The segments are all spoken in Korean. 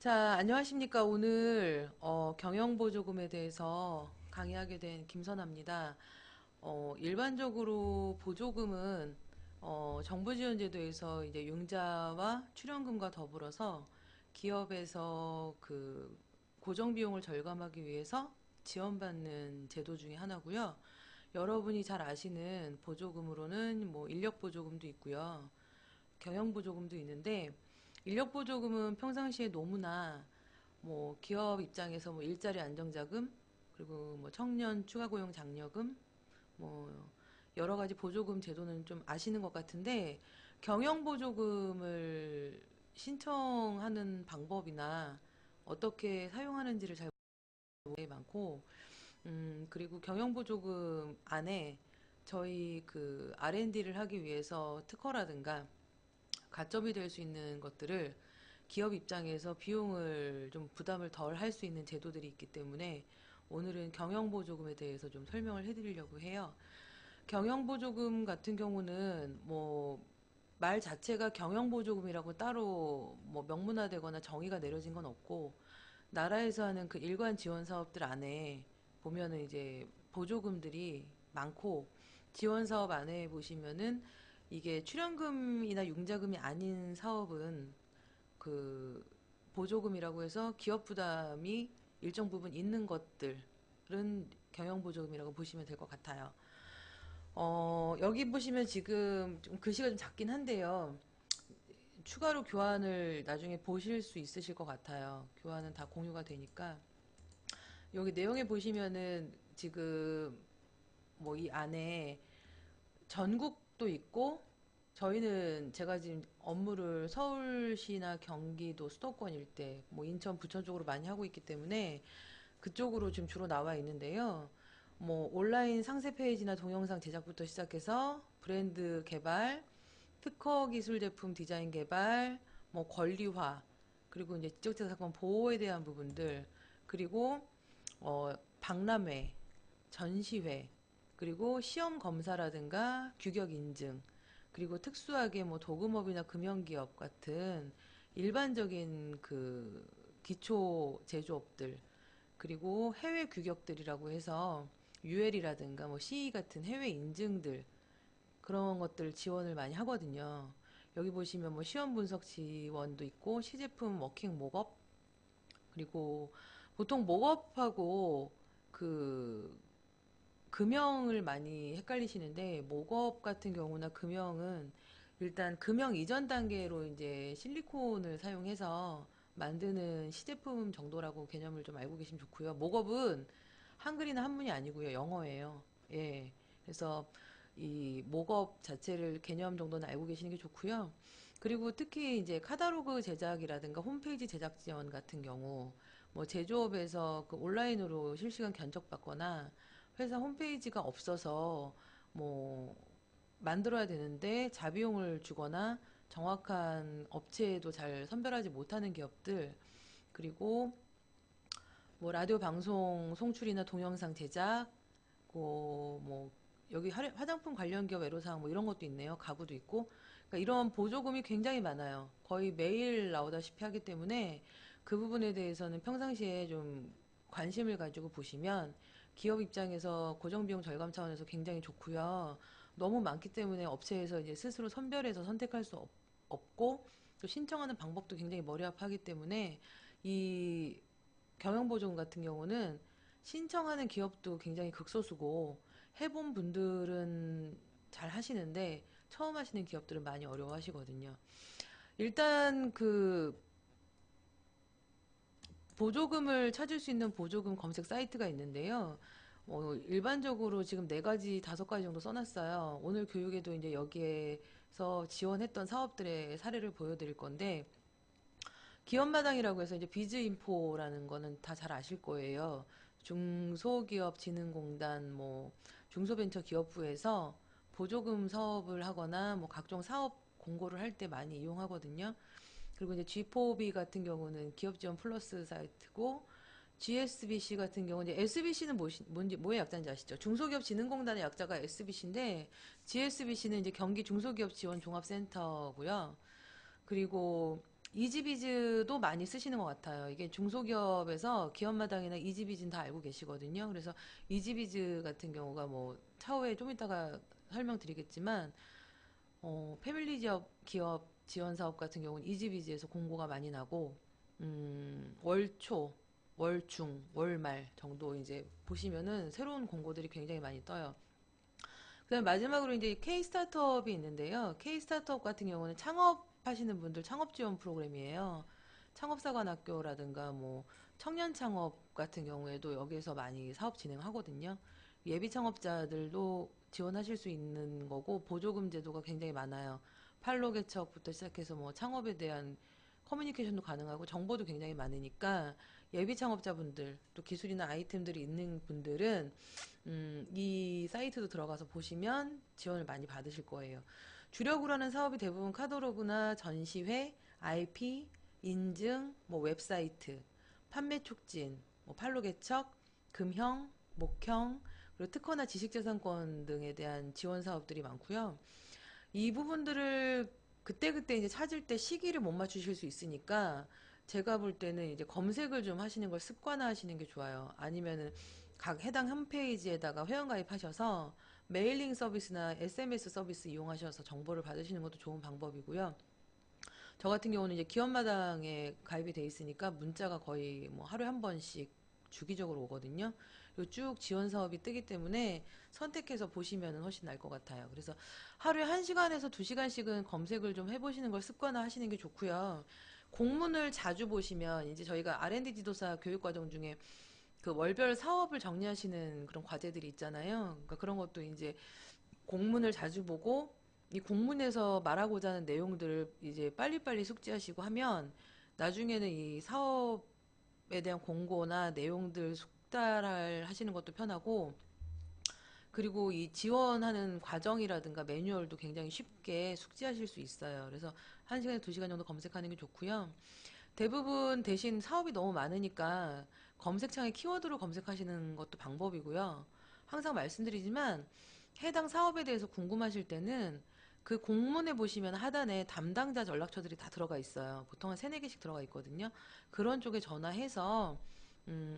자, 안녕하십니까. 오늘 경영보조금에 대해서 강의하게 된 김선아입니다. 일반적으로 보조금은 정부지원제도에서 이제 융자와 출연금과 더불어서 기업에서 그 고정비용을 절감하기 위해서 지원받는 제도 중에 하나고요. 여러분이 잘 아시는 보조금으로는 뭐 인력보조금도 있고요. 경영보조금도 있는데 인력보조금은 평상시에 노무나 뭐 기업 입장에서 뭐 일자리 안정자금 그리고 뭐 청년 추가고용 장려금 뭐 여러 가지 보조금 제도는 좀 아시는 것 같은데 경영보조금을 신청하는 방법이나 어떻게 사용하는지를 잘 모르는 게 많고 그리고 경영보조금 안에 저희 그 R&D를 하기 위해서 특허라든가 가점이 될 수 있는 것들을 기업 입장에서 비용을 좀 부담을 덜 할 수 있는 제도들이 있기 때문에 오늘은 경영보조금에 대해서 좀 설명을 해드리려고 해요. 경영보조금 같은 경우는 뭐 말 자체가 경영보조금이라고 따로 뭐 명문화되거나 정의가 내려진 건 없고 나라에서 하는 그 일관 지원 사업들 안에 보면은 이제 보조금들이 많고 지원 사업 안에 보시면은 이게 출연금이나 융자금이 아닌 사업은 그 보조금이라고 해서 기업 부담이 일정 부분 있는 것들은 경영보조금이라고 보시면 될 것 같아요. 여기 보시면 지금 좀 글씨가 좀 작긴 한데요. 추가로 교환을 나중에 보실 수 있으실 것 같아요. 교환은 다 공유가 되니까. 여기 내용에 보시면은 지금 뭐 이 안에 전국도 있고 저희는 제가 지금 업무를 서울시나 경기도 수도권 일대 뭐 인천 부천 쪽으로 많이 하고 있기 때문에 그쪽으로 지금 주로 나와 있는데요. 뭐 온라인 상세 페이지나 동영상 제작부터 시작해서 브랜드 개발, 특허 기술 제품 디자인 개발, 뭐 권리화, 그리고 이제 지적재산권 보호에 대한 부분들, 그리고 박람회, 전시회, 그리고 시험 검사라든가 규격 인증, 그리고 특수하게 뭐 도금업이나 금연기업 같은 일반적인 그 기초 제조업들, 그리고 해외 규격들이라고 해서 UL이라든가 뭐 CE 같은 해외 인증들 그런 것들 지원을 많이 하거든요. 여기 보시면 뭐 시험 분석 지원도 있고 시제품 워킹 목업 그리고 보통 목업하고 그 금형을 많이 헷갈리시는데 목업 같은 경우나 금형은 일단 금형 이전 단계로 이제 실리콘을 사용해서 만드는 시제품 정도라고 개념을 좀 알고 계시면 좋고요. 목업은 한글이나 한문이 아니고요. 영어예요. 예. 그래서 이 목업 자체를 개념 정도는 알고 계시는 게 좋고요. 그리고 특히 이제 카탈로그 제작이라든가 홈페이지 제작 지원 같은 경우 뭐 제조업에서 그 온라인으로 실시간 견적받거나 회사 홈페이지가 없어서 뭐 만들어야 되는데 자비용을 주거나 정확한 업체도 잘 선별하지 못하는 기업들 그리고 뭐 라디오 방송 송출이나 동영상 제작 뭐 여기 화장품 관련 기업 애로사항 뭐 이런 것도 있네요. 가구도 있고 그러니까 이런 보조금이 굉장히 많아요. 거의 매일 나오다시피 하기 때문에 그 부분에 대해서는 평상시에 좀 관심을 가지고 보시면 기업 입장에서 고정비용 절감 차원에서 굉장히 좋고요. 너무 많기 때문에 업체에서 이제 스스로 선별해서 선택할 수 없고 또 신청하는 방법도 굉장히 머리 아파하기 때문에 이 경영보조금 같은 경우는 신청하는 기업도 굉장히 극소수고 해본 분들은 잘 하시는데 처음 하시는 기업들은 많이 어려워하시거든요. 일단 그 보조금을 찾을 수 있는 보조금 검색 사이트가 있는데요. 일반적으로 지금 네 가지, 다섯 가지 정도 써놨어요. 오늘 교육에도 이제 여기에서 지원했던 사업들의 사례를 보여드릴 건데, 기업마당이라고 해서 이제 비즈인포라는 거는 다 잘 아실 거예요. 중소기업진흥공단, 뭐, 중소벤처기업부에서 보조금 사업을 하거나 뭐 각종 사업 공고를 할 때 많이 이용하거든요. 그리고 이제 G4B 같은 경우는 기업지원 플러스 사이트고, GSBC 같은 경우 이제 SBC는 뭔지 뭐의 약자인지 아시죠? 중소기업진흥공단의 약자가 SBC인데 GSBC는 이제 경기 중소기업 지원 종합센터고요. 그리고 이지비즈도 많이 쓰시는 것 같아요. 이게 중소기업에서 기업마당이나 이지비즈는 다 알고 계시거든요. 그래서 이지비즈 같은 경우가 뭐 차후에 좀 이따가 설명드리겠지만 패밀리 기업 지원 사업 같은 경우는 이지비즈에서 공고가 많이 나고 월초, 월중, 월말 정도 이제 보시면은 새로운 공고들이 굉장히 많이 떠요. 그다음에 마지막으로 이제 K 스타트업이 있는데요. K 스타트업 같은 경우는 창업하시는 분들 창업 지원 프로그램이에요. 창업사관학교라든가 뭐 청년 창업 같은 경우에도 여기에서 많이 사업 진행하거든요. 예비 창업자들도 지원하실 수 있는 거고 보조금 제도가 굉장히 많아요. 판로 개척부터 시작해서 뭐 창업에 대한 커뮤니케이션도 가능하고 정보도 굉장히 많으니까 예비 창업자분들 또 기술이나 아이템들이 있는 분들은 이 사이트도 들어가서 보시면 지원을 많이 받으실 거예요. 주력으로 하는 사업이 대부분 카tal로그나 전시회, IP, 인증, 뭐 웹사이트, 판매 촉진, 뭐 판로 개척, 금형, 목형, 그리고 특허나 지식재산권 등에 대한 지원 사업들이 많고요. 이 부분들을 그때그때 이제 찾을 때 시기를 못 맞추실 수 있으니까 제가 볼 때는 이제 검색을 좀 하시는 걸 습관화 하시는 게 좋아요. 아니면은 각 해당 홈페이지에다가 회원가입하셔서 메일링 서비스나 SMS 서비스 이용하셔서 정보를 받으시는 것도 좋은 방법이고요. 저 같은 경우는 이제 기업마당에 가입이 돼 있으니까 문자가 거의 뭐 하루에 한 번씩 주기적으로 오거든요. 그리고 쭉 지원 사업이 뜨기 때문에 선택해서 보시면 훨씬 나을 것 같아요. 그래서 하루에 1시간에서 2시간씩은 검색을 좀 해보시는 걸 습관화 하시는 게 좋고요. 공문을 자주 보시면 이제 저희가 R&D 지도사 교육과정 중에 그 월별 사업을 정리하시는 그런 과제들이 있잖아요. 그러니까 그런 것도 이제 공문을 자주 보고 이 공문에서 말하고자 하는 내용들을 이제 빨리빨리 숙지하시고 하면 나중에는 이 사업에 대한 공고나 내용들 숙달을 하시는 것도 편하고 그리고 이 지원하는 과정이라든가 매뉴얼도 굉장히 쉽게 숙지하실 수 있어요. 그래서 1시간에 2시간 정도 검색하는 게 좋고요. 대부분 대신 사업이 너무 많으니까 검색창에 키워드로 검색하시는 것도 방법이고요. 항상 말씀드리지만 해당 사업에 대해서 궁금하실 때는 그 공문에 보시면 하단에 담당자 연락처들이 다 들어가 있어요. 보통 한 세네 개씩 들어가 있거든요. 그런 쪽에 전화해서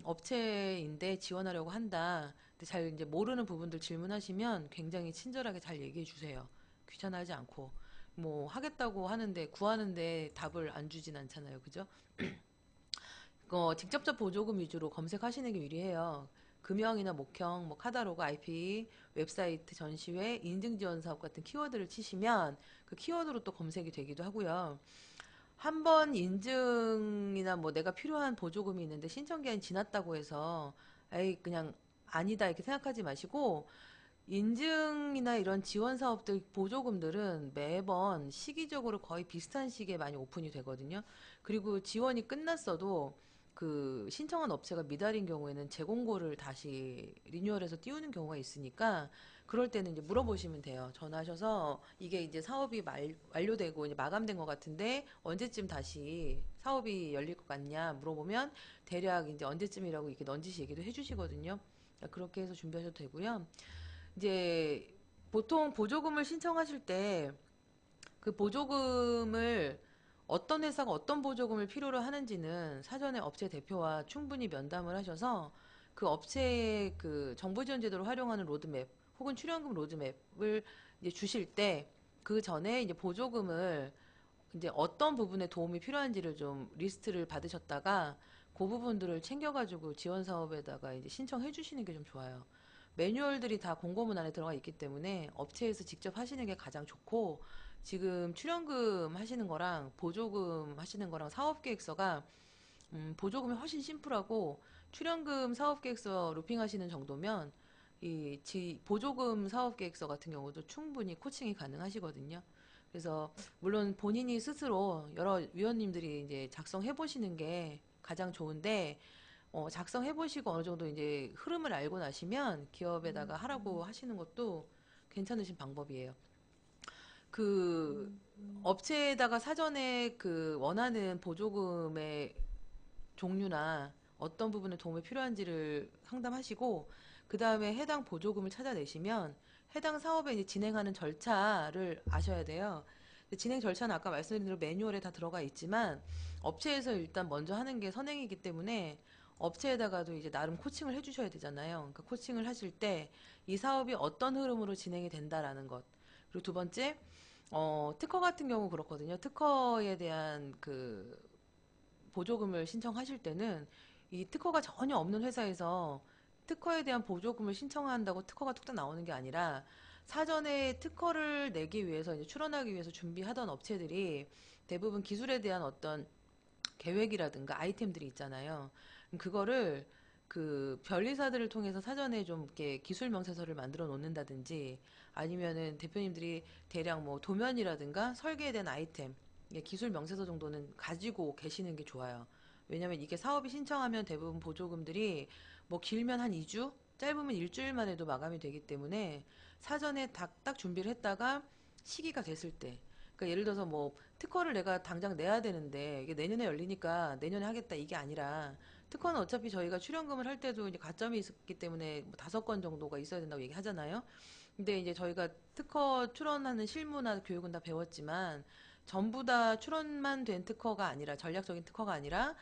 업체인데 지원하려고 한다. 근데 잘 이제 모르는 부분들 질문하시면 굉장히 친절하게 잘 얘기해 주세요. 귀찮아하지 않고. 뭐 하겠다고 하는데 구하는데 답을 안 주진 않잖아요. 그죠? 직접적 보조금 위주로 검색하시는 게 유리해요. 금형이나 목형, 뭐 카다로그, IP, 웹사이트, 전시회, 인증 지원 사업 같은 키워드를 치시면 그 키워드로 또 검색이 되기도 하고요. 한 번 인증이나 뭐 내가 필요한 보조금이 있는데 신청 기한이 지났다고 해서 에이 그냥 아니다 이렇게 생각하지 마시고 인증이나 이런 지원 사업들 보조금들은 매번 시기적으로 거의 비슷한 시기에 많이 오픈이 되거든요. 그리고 지원이 끝났어도 그 신청한 업체가 미달인 경우에는 재공고를 다시 리뉴얼해서 띄우는 경우가 있으니까 그럴 때는 이제 물어보시면 돼요. 전화하셔서 이게 이제 사업이 완료되고 이제 마감된 것 같은데 언제쯤 다시 사업이 열릴 것 같냐 물어보면 대략 이제 언제쯤이라고 이렇게 넌지시 얘기도 해주시거든요. 그렇게 해서 준비하셔도 되고요. 이제 보통 보조금을 신청하실 때 그 보조금을 어떤 회사가 어떤 보조금을 필요로 하는지는 사전에 업체 대표와 충분히 면담을 하셔서 그 업체의 그 정부 지원 제도를 활용하는 로드맵 혹은 출연금 로드맵을 이제 주실 때 그 전에 이제 보조금을 이제 어떤 부분에 도움이 필요한지를 좀 리스트를 받으셨다가 그 부분들을 챙겨가지고 지원 사업에다가 이제 신청해 주시는 게 좀 좋아요. 매뉴얼들이 다 공고문 안에 들어가 있기 때문에 업체에서 직접 하시는 게 가장 좋고 지금 출연금 하시는 거랑 보조금 하시는 거랑 사업계획서가 보조금이 훨씬 심플하고 출연금 사업계획서 루핑하시는 정도면 보조금 사업계획서 같은 경우도 충분히 코칭이 가능하시거든요. 그래서 물론 본인이 스스로 여러 위원님들이 이제 작성해 보시는 게 가장 좋은데 작성해 보시고 어느 정도 이제 흐름을 알고 나시면 기업에다가 하라고 하시는 것도 괜찮으신 방법이에요. 그 업체에다가 사전에 그 원하는 보조금의 종류나 어떤 부분에 도움이 필요한지를 상담하시고 그 다음에 해당 보조금을 찾아내시면 해당 사업에 이제 진행하는 절차를 아셔야 돼요. 근데 진행 절차는 아까 말씀드린 대로 매뉴얼에 다 들어가 있지만 업체에서 일단 먼저 하는 게 선행이기 때문에 업체에다가도 이제 나름 코칭을 해주셔야 되잖아요. 그러니까 코칭을 하실 때 이 사업이 어떤 흐름으로 진행이 된다라는 것. 그리고 두 번째, 특허 같은 경우 그렇거든요. 특허에 대한 그 보조금을 신청하실 때는 이 특허가 전혀 없는 회사에서 특허에 대한 보조금을 신청한다고 특허가 뚝딱 나오는 게 아니라 사전에 특허를 내기 위해서 이제 출원하기 위해서 준비하던 업체들이 대부분 기술에 대한 어떤 계획이라든가 아이템들이 있잖아요. 그거를 그 변리사들을 통해서 사전에 좀 이렇게 기술 명세서를 만들어 놓는다든지 아니면은 대표님들이 대략 뭐 도면이라든가 설계에 대한 아이템, 기술 명세서 정도는 가지고 계시는 게 좋아요. 왜냐면 이게 사업이 신청하면 대부분 보조금들이 뭐 길면 한 2주, 짧으면 일주일만 해도 마감이 되기 때문에 사전에 딱 준비를 했다가 시기가 됐을 때, 그러니까 예를 들어서 뭐 특허를 내가 당장 내야 되는데 이게 내년에 열리니까 내년에 하겠다 이게 아니라 특허는 어차피 저희가 출연금을 할 때도 이제 가점이 있기 때문에 뭐 5건 정도가 있어야 된다고 얘기하잖아요. 근데 이제 저희가 특허 출원하는 실무나 교육은 다 배웠지만 전부 다 출원만 된 특허가 아니라 전략적인 특허가 아니라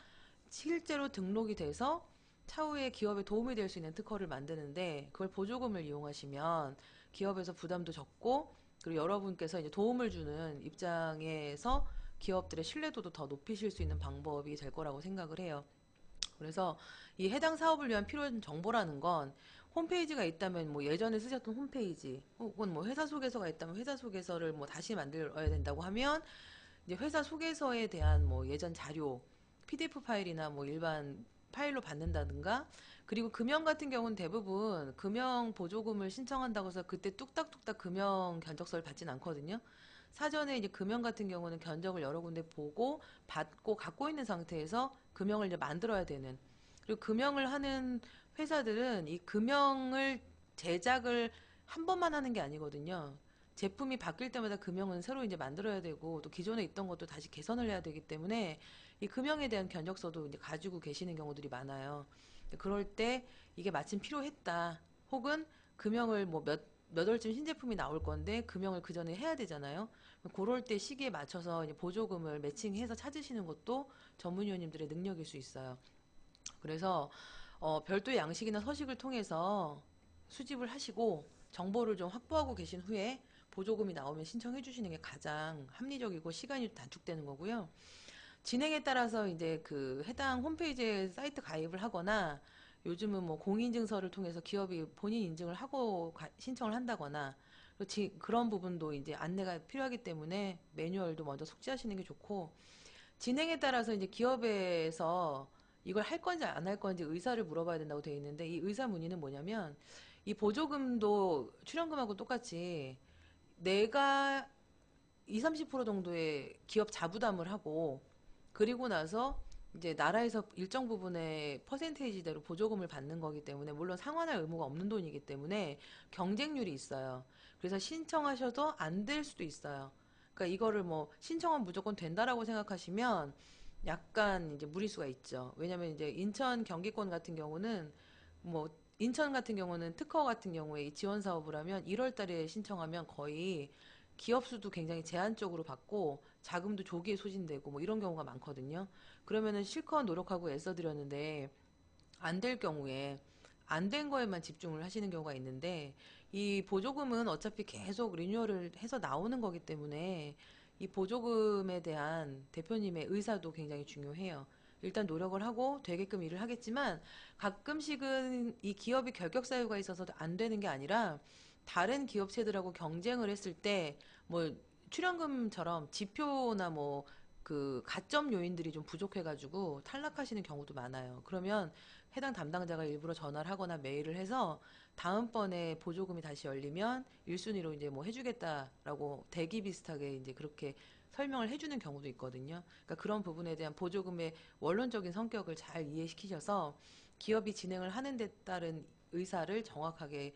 실제로 등록이 돼서 차후에 기업에 도움이 될 수 있는 특허를 만드는데 그걸 보조금을 이용하시면 기업에서 부담도 적고 그리고 여러분께서 이제 도움을 주는 입장에서 기업들의 신뢰도도 더 높이실 수 있는 방법이 될 거라고 생각을 해요. 그래서 이 해당 사업을 위한 필요한 정보라는 건 홈페이지가 있다면 뭐 예전에 쓰셨던 홈페이지 혹은 뭐 회사 소개서가 있다면 회사 소개서를 뭐 다시 만들어야 된다고 하면 이제 회사 소개서에 대한 뭐 예전 자료, PDF 파일이나 뭐 일반 파일로 받는다든가 그리고 금연 같은 경우는 대부분 금연 보조금을 신청한다고 해서 그때 뚝딱뚝딱 금연 견적서를 받진 않거든요. 사전에 이제 금연 같은 경우는 견적을 여러 군데 보고 받고 갖고 있는 상태에서 금연을 이제 만들어야 되는 그리고 금연을 하는 회사들은 이 금연을 제작을 한 번만 하는 게 아니거든요. 제품이 바뀔 때마다 금형은 새로 이제 만들어야 되고 또 기존에 있던 것도 다시 개선을 해야 되기 때문에 이 금형에 대한 견적서도 이제 가지고 계시는 경우들이 많아요. 그럴 때 이게 마침 필요했다. 혹은 금형을 뭐 몇 월쯤 신제품이 나올 건데 금형을 그 전에 해야 되잖아요. 그럴 때 시기에 맞춰서 이제 보조금을 매칭해서 찾으시는 것도 전문위원님들의 능력일 수 있어요. 그래서 별도의 양식이나 서식을 통해서 수집을 하시고 정보를 좀 확보하고 계신 후에 보조금이 나오면 신청해 주시는 게 가장 합리적이고 시간이 단축되는 거고요. 진행에 따라서 이제 그 해당 홈페이지에 사이트 가입을 하거나 요즘은 뭐 공인증서를 통해서 기업이 본인 인증을 하고 신청을 한다거나 그런 부분도 이제 안내가 필요하기 때문에 매뉴얼도 먼저 숙지하시는 게 좋고 진행에 따라서 이제 기업에서 이걸 할 건지 안 할 건지 의사를 물어봐야 된다고 되어 있는데 이 의사 문의는 뭐냐면 이 보조금도 출연금하고 똑같이 내가 20, 30% 정도의 기업 자부담을 하고 그리고 나서 이제 나라에서 일정 부분의 퍼센테이지대로 보조금을 받는 거기 때문에 물론 상환할 의무가 없는 돈이기 때문에 경쟁률이 있어요. 그래서 신청하셔도 안 될 수도 있어요. 그러니까 이거를 뭐 신청은 무조건 된다라고 생각하시면 약간 이제 무리수가 있죠. 왜냐면 이제 인천 경기권 같은 경우는 뭐 인천 같은 경우는 특허 같은 경우에 이 지원 사업을 하면 1월 달에 신청하면 거의 기업 수도 굉장히 제한적으로 받고 자금도 조기에 소진되고 뭐 이런 경우가 많거든요. 그러면은 실컷 노력하고 애써드렸는데 안 될 경우에 안 된 거에만 집중을 하시는 경우가 있는데 이 보조금은 어차피 계속 리뉴얼을 해서 나오는 거기 때문에 이 보조금에 대한 대표님의 의사도 굉장히 중요해요. 일단 노력을 하고 되게끔 일을 하겠지만 가끔씩은 이 기업이 결격 사유가 있어서 안 되는 게 아니라 다른 기업체들하고 경쟁을 했을 때 뭐 출연금처럼 지표나 뭐 그 가점 요인들이 좀 부족해가지고 탈락하시는 경우도 많아요. 그러면 해당 담당자가 일부러 전화를 하거나 메일을 해서 다음번에 보조금이 다시 열리면 1순위로 이제 뭐 해주겠다라고 대기 비슷하게 이제 그렇게 설명을 해주는 경우도 있거든요. 그러니까 그런 부분에 대한 보조금의 원론적인 성격을 잘 이해시키셔서 기업이 진행을 하는 데 따른 의사를 정확하게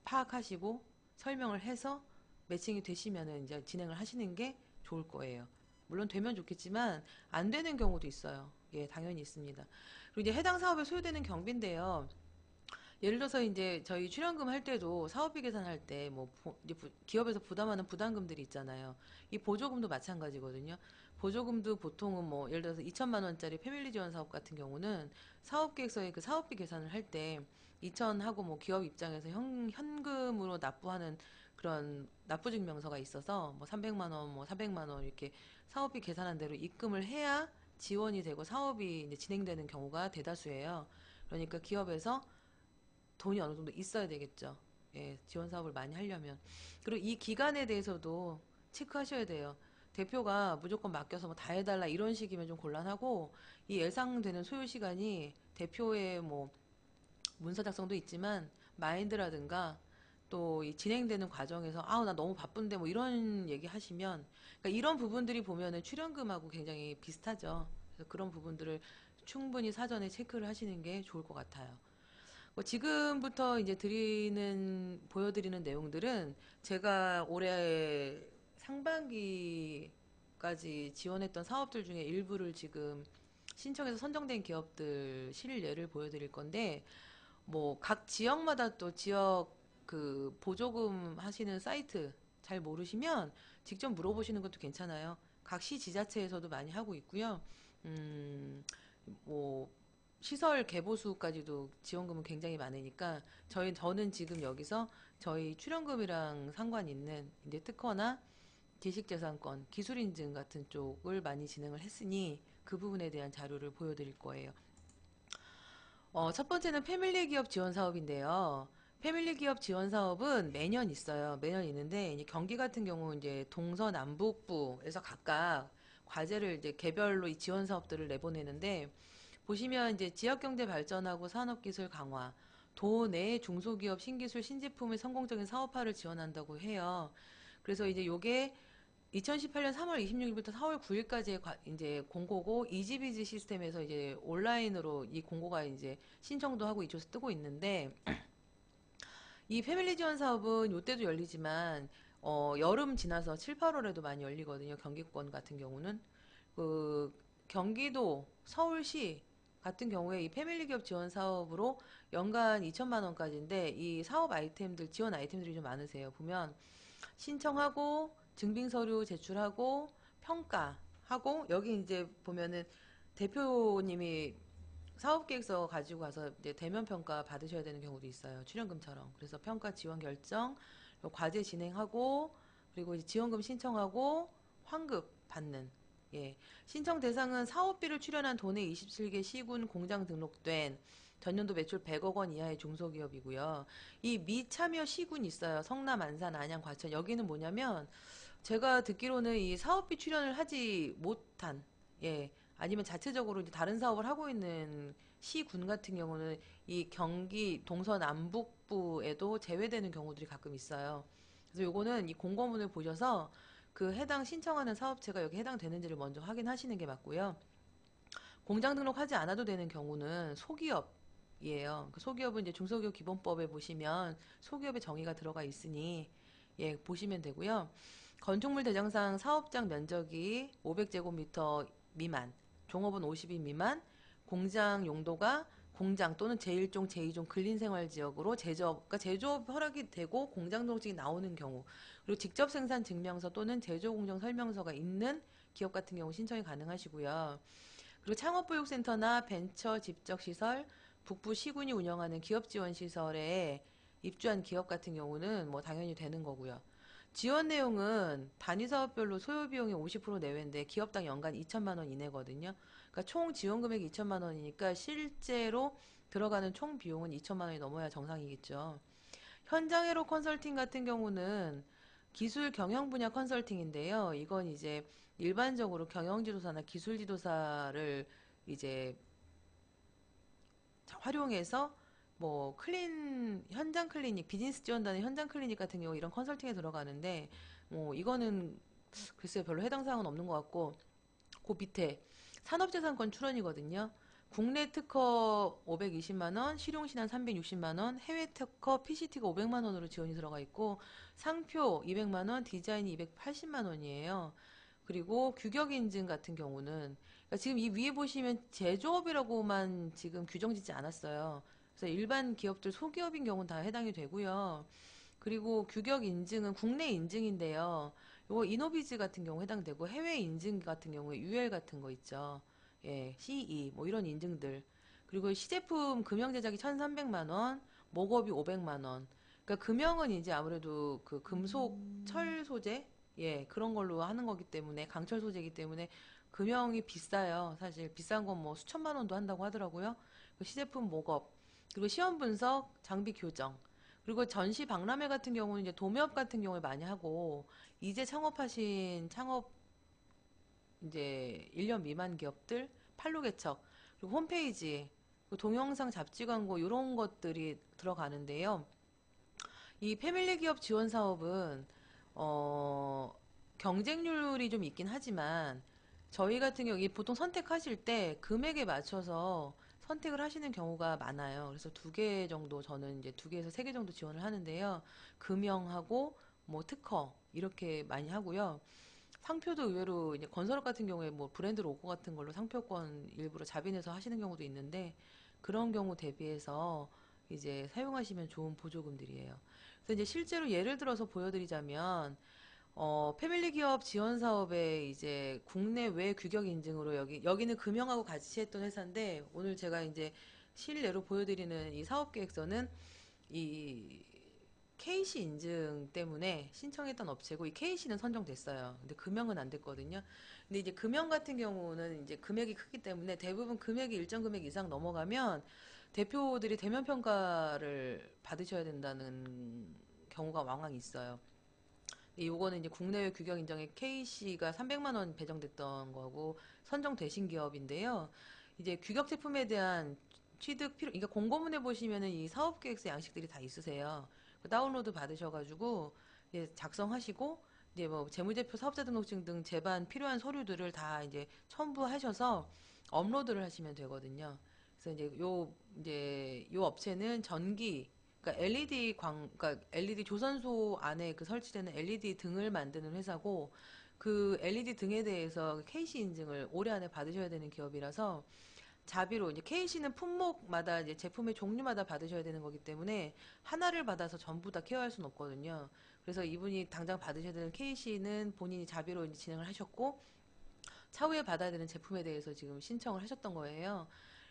파악하시고 설명을 해서 매칭이 되시면은 이제 진행을 하시는 게 좋을 거예요. 물론 되면 좋겠지만 안 되는 경우도 있어요. 예, 당연히 있습니다. 그리고 이제 해당 사업에 소요되는 경비인데요. 예를 들어서 이제 저희 출연금 할 때도 사업비 계산할 때 뭐 이제 기업에서 부담하는 부담금들이 있잖아요. 이 보조금도 마찬가지거든요. 보조금도 보통은 뭐 예를 들어서 2천만 원짜리 패밀리 지원 사업 같은 경우는 사업 계획서에 그 사업비 계산을 할 때 2천 하고 뭐 기업 입장에서 현금으로 납부하는 그런 납부증명서가 있어서 뭐 300만 원, 뭐 400만 원 이렇게 사업비 계산한 대로 입금을 해야 지원이 되고 사업이 이제 진행되는 경우가 대다수예요. 그러니까 기업에서 돈이 어느 정도 있어야 되겠죠. 예, 지원 사업을 많이 하려면. 그리고 이 기간에 대해서도 체크하셔야 돼요. 대표가 무조건 맡겨서 뭐 다 해달라 이런 식이면 좀 곤란하고 이 예상되는 소요 시간이 대표의 뭐 문서 작성도 있지만 마인드라든가 또 이 진행되는 과정에서 아우 나 너무 바쁜데 뭐 이런 얘기 하시면 그러니까 이런 부분들이 보면은 출연금하고 굉장히 비슷하죠. 그래서 그런 부분들을 충분히 사전에 체크를 하시는 게 좋을 것 같아요. 뭐 지금부터 이제 보여드리는 내용들은 제가 올해 상반기까지 지원했던 사업들 중에 일부를 지금 신청해서 선정된 기업들 실례를 보여드릴 건데, 뭐 각 지역마다 또 지역 그 보조금 하시는 사이트 잘 모르시면 직접 물어보시는 것도 괜찮아요. 각 시 지자체에서도 많이 하고 있고요. 음, 뭐 시설 개보수까지도 지원금은 굉장히 많으니까 저는 지금 여기서 저희 출연금이랑 상관 있는 이제 특허나 지식재산권, 기술인증 같은 쪽을 많이 진행을 했으니 그 부분에 대한 자료를 보여드릴 거예요. 첫 번째는 패밀리 기업 지원 사업인데요. 패밀리 기업 지원 사업은 매년 있어요. 매년 있는데 이제 경기 같은 경우 이제 동서남북부에서 각각 과제를 이제 개별로 이 지원 사업들을 내보내는데 보시면 이제 지역 경제 발전하고 산업 기술 강화, 도내 중소기업 신기술 신제품의 성공적인 사업화를 지원한다고 해요. 그래서 이제 요게 2018년 3월 26일부터 4월 9일까지의 이제 공고고 이지비지 시스템에서 이제 온라인으로 이 공고가 이제 신청도 하고 이쪽에서 뜨고 있는데 이 패밀리 지원 사업은 요때도 열리지만 여름 지나서 7, 8월에도 많이 열리거든요. 경기권 같은 경우는 그 경기도 서울시 같은 경우에 이 패밀리 기업 지원 사업으로 연간 2천만 원까지인데 이 사업 아이템들 지원 아이템들이 좀 많으세요. 보면 신청하고 증빙 서류 제출하고 평가하고 여기 이제 보면은 대표님이 사업계획서 가지고 가서 이제 대면 평가 받으셔야 되는 경우도 있어요. 출연금처럼. 그래서 평가 지원 결정, 그리고 과제 진행하고 그리고 이제 지원금 신청하고 환급 받는. 예. 신청 대상은 사업비를 출연한 도내 27개 시군 공장 등록된 전년도 매출 100억 원 이하의 중소기업이고요. 이 미참여 시군 있어요. 성남, 안산, 안양, 과천. 여기는 뭐냐면 제가 듣기로는 이 사업비 출연을 하지 못한 예. 아니면 자체적으로 이제 다른 사업을 하고 있는 시군 같은 경우는 이 경기 동서남북부에도 제외되는 경우들이 가끔 있어요. 그래서 요거는 이 공고문을 보셔서 그 해당 신청하는 사업체가 여기 해당되는지를 먼저 확인하시는 게 맞고요. 공장 등록하지 않아도 되는 경우는 소기업이에요. 그 소기업은 이제 중소기업 기본법에 보시면 소기업의 정의가 들어가 있으니 예, 보시면 되고요. 건축물 대장상 사업장 면적이 500제곱미터 미만, 종업은 50인 미만, 공장 용도가 공장 또는 제1종, 제2종 근린생활지역으로 그러니까 제조업 허락이 되고 공장 등록증이 나오는 경우, 그리고 직접 생산 증명서 또는 제조 공정 설명서가 있는 기업 같은 경우 신청이 가능하시고요. 그리고 창업보육센터나 벤처 집적시설, 북부 시군이 운영하는 기업지원시설에 입주한 기업 같은 경우는 뭐 당연히 되는 거고요. 지원 내용은 단위 사업별로 소요 비용이 50% 내외인데 기업당 연간 2천만 원 이내거든요. 그러니까 총 지원 금액이 2천만 원이니까 실제로 들어가는 총 비용은 2천만 원이 넘어야 정상이겠죠. 현장회로 컨설팅 같은 경우는 기술 경영 분야 컨설팅인데요. 이건 이제 일반적으로 경영지도사나 기술지도사를 이제 활용해서 뭐 현장 클리닉, 비즈니스 지원단의 현장 클리닉 같은 경우 이런 컨설팅에 들어가는데 뭐 이거는 글쎄요 별로 해당 사항은 없는 것 같고 그 밑에 산업재산권 출원이거든요. 국내 특허 520만 원, 실용신안 360만 원, 해외 특허 PCT가 500만 원으로 지원이 들어가 있고 상표 200만 원, 디자인이 280만 원이에요. 그리고 규격 인증 같은 경우는 그러니까 지금 이 위에 보시면 제조업이라고만 지금 규정짓지 않았어요. 그래서 일반 기업들 소기업인 경우는 다 해당이 되고요. 그리고 규격 인증은 국내 인증인데요. 요거 이노비즈 같은 경우 해당되고 해외 인증 같은 경우에 UL 같은 거 있죠. 예, CE 뭐 이런 인증들. 그리고 시제품 금형 제작이 1,300만 원, 목업이 500만 원. 그러니까 금형은 이제 아무래도 그 금속 철 소재 예, 그런 걸로 하는 거기 때문에 강철 소재이기 때문에 금형이 비싸요. 사실 비싼 건 뭐 수천만 원도 한다고 하더라고요. 그 시제품 목업, 그리고 시험 분석, 장비 교정. 그리고 전시 박람회 같은 경우는 이제 도매업 같은 경우에 많이 하고, 이제 창업하신 창업 이제 1년 미만 기업들 판로 개척, 그리고 홈페이지, 그리고 동영상 잡지 광고 이런 것들이 들어가는데요. 이 패밀리 기업 지원 사업은 어, 경쟁률이 좀 있긴 하지만 저희 같은 경우 이 보통 선택하실 때 금액에 맞춰서 선택을 하시는 경우가 많아요. 그래서 두 개 정도 저는 이제 두 개에서 세 개 정도 지원을 하는데요. 금형하고 뭐 특허 이렇게 많이 하고요. 상표도 의외로 이제 건설업 같은 경우에 뭐 브랜드 로고 같은 걸로 상표권 일부러 자빈해서 하시는 경우도 있는데 그런 경우 대비해서 이제 사용하시면 좋은 보조금들이에요. 그래서 이제 실제로 예를 들어서 보여드리자면 패밀리 기업 지원 사업에 이제 국내외 규격 인증으로 여기는 금형하고 같이 했던 회사인데 오늘 제가 이제 실례로 보여드리는 이 사업 계획서는 이 KC 인증 때문에 신청했던 업체고 이 KC는 선정됐어요. 근데 금형은 안 됐거든요. 근데 이제 금형 같은 경우는 이제 금액이 크기 때문에 대부분 금액이 일정 금액 이상 넘어가면 대표들이 대면 평가를 받으셔야 된다는 경우가 왕왕 있어요. 요거는 이제 국내외 규격 인정에 KC가 300만 원 배정됐던 거고 선정되신 기업인데요. 이제 규격 제품에 대한 취득 필요, 그러니까 공고문에 보시면은 이 사업 계획서 양식들이 다 있으세요. 그 다운로드 받으셔가지고 이제 작성하시고 이제 뭐 재무제표, 사업자 등록증 등 제반 필요한 서류들을 다 이제 첨부하셔서 업로드를 하시면 되거든요. 그래서 이제 요 업체는 전기 그러니까 그러니까 LED 조선소 안에 그 설치되는 LED 등을 만드는 회사고 그 LED 등에 대해서 KC 인증을 올해 안에 받으셔야 되는 기업이라서 자비로 이제 KC는 품목마다 이제 제품의 종류마다 받으셔야 되는 거기 때문에 하나를 받아서 전부 다 케어할 수는 없거든요. 그래서 이분이 당장 받으셔야 되는 KC는 본인이 자비로 이제 진행을 하셨고 차후에 받아야 되는 제품에 대해서 지금 신청을 하셨던 거예요.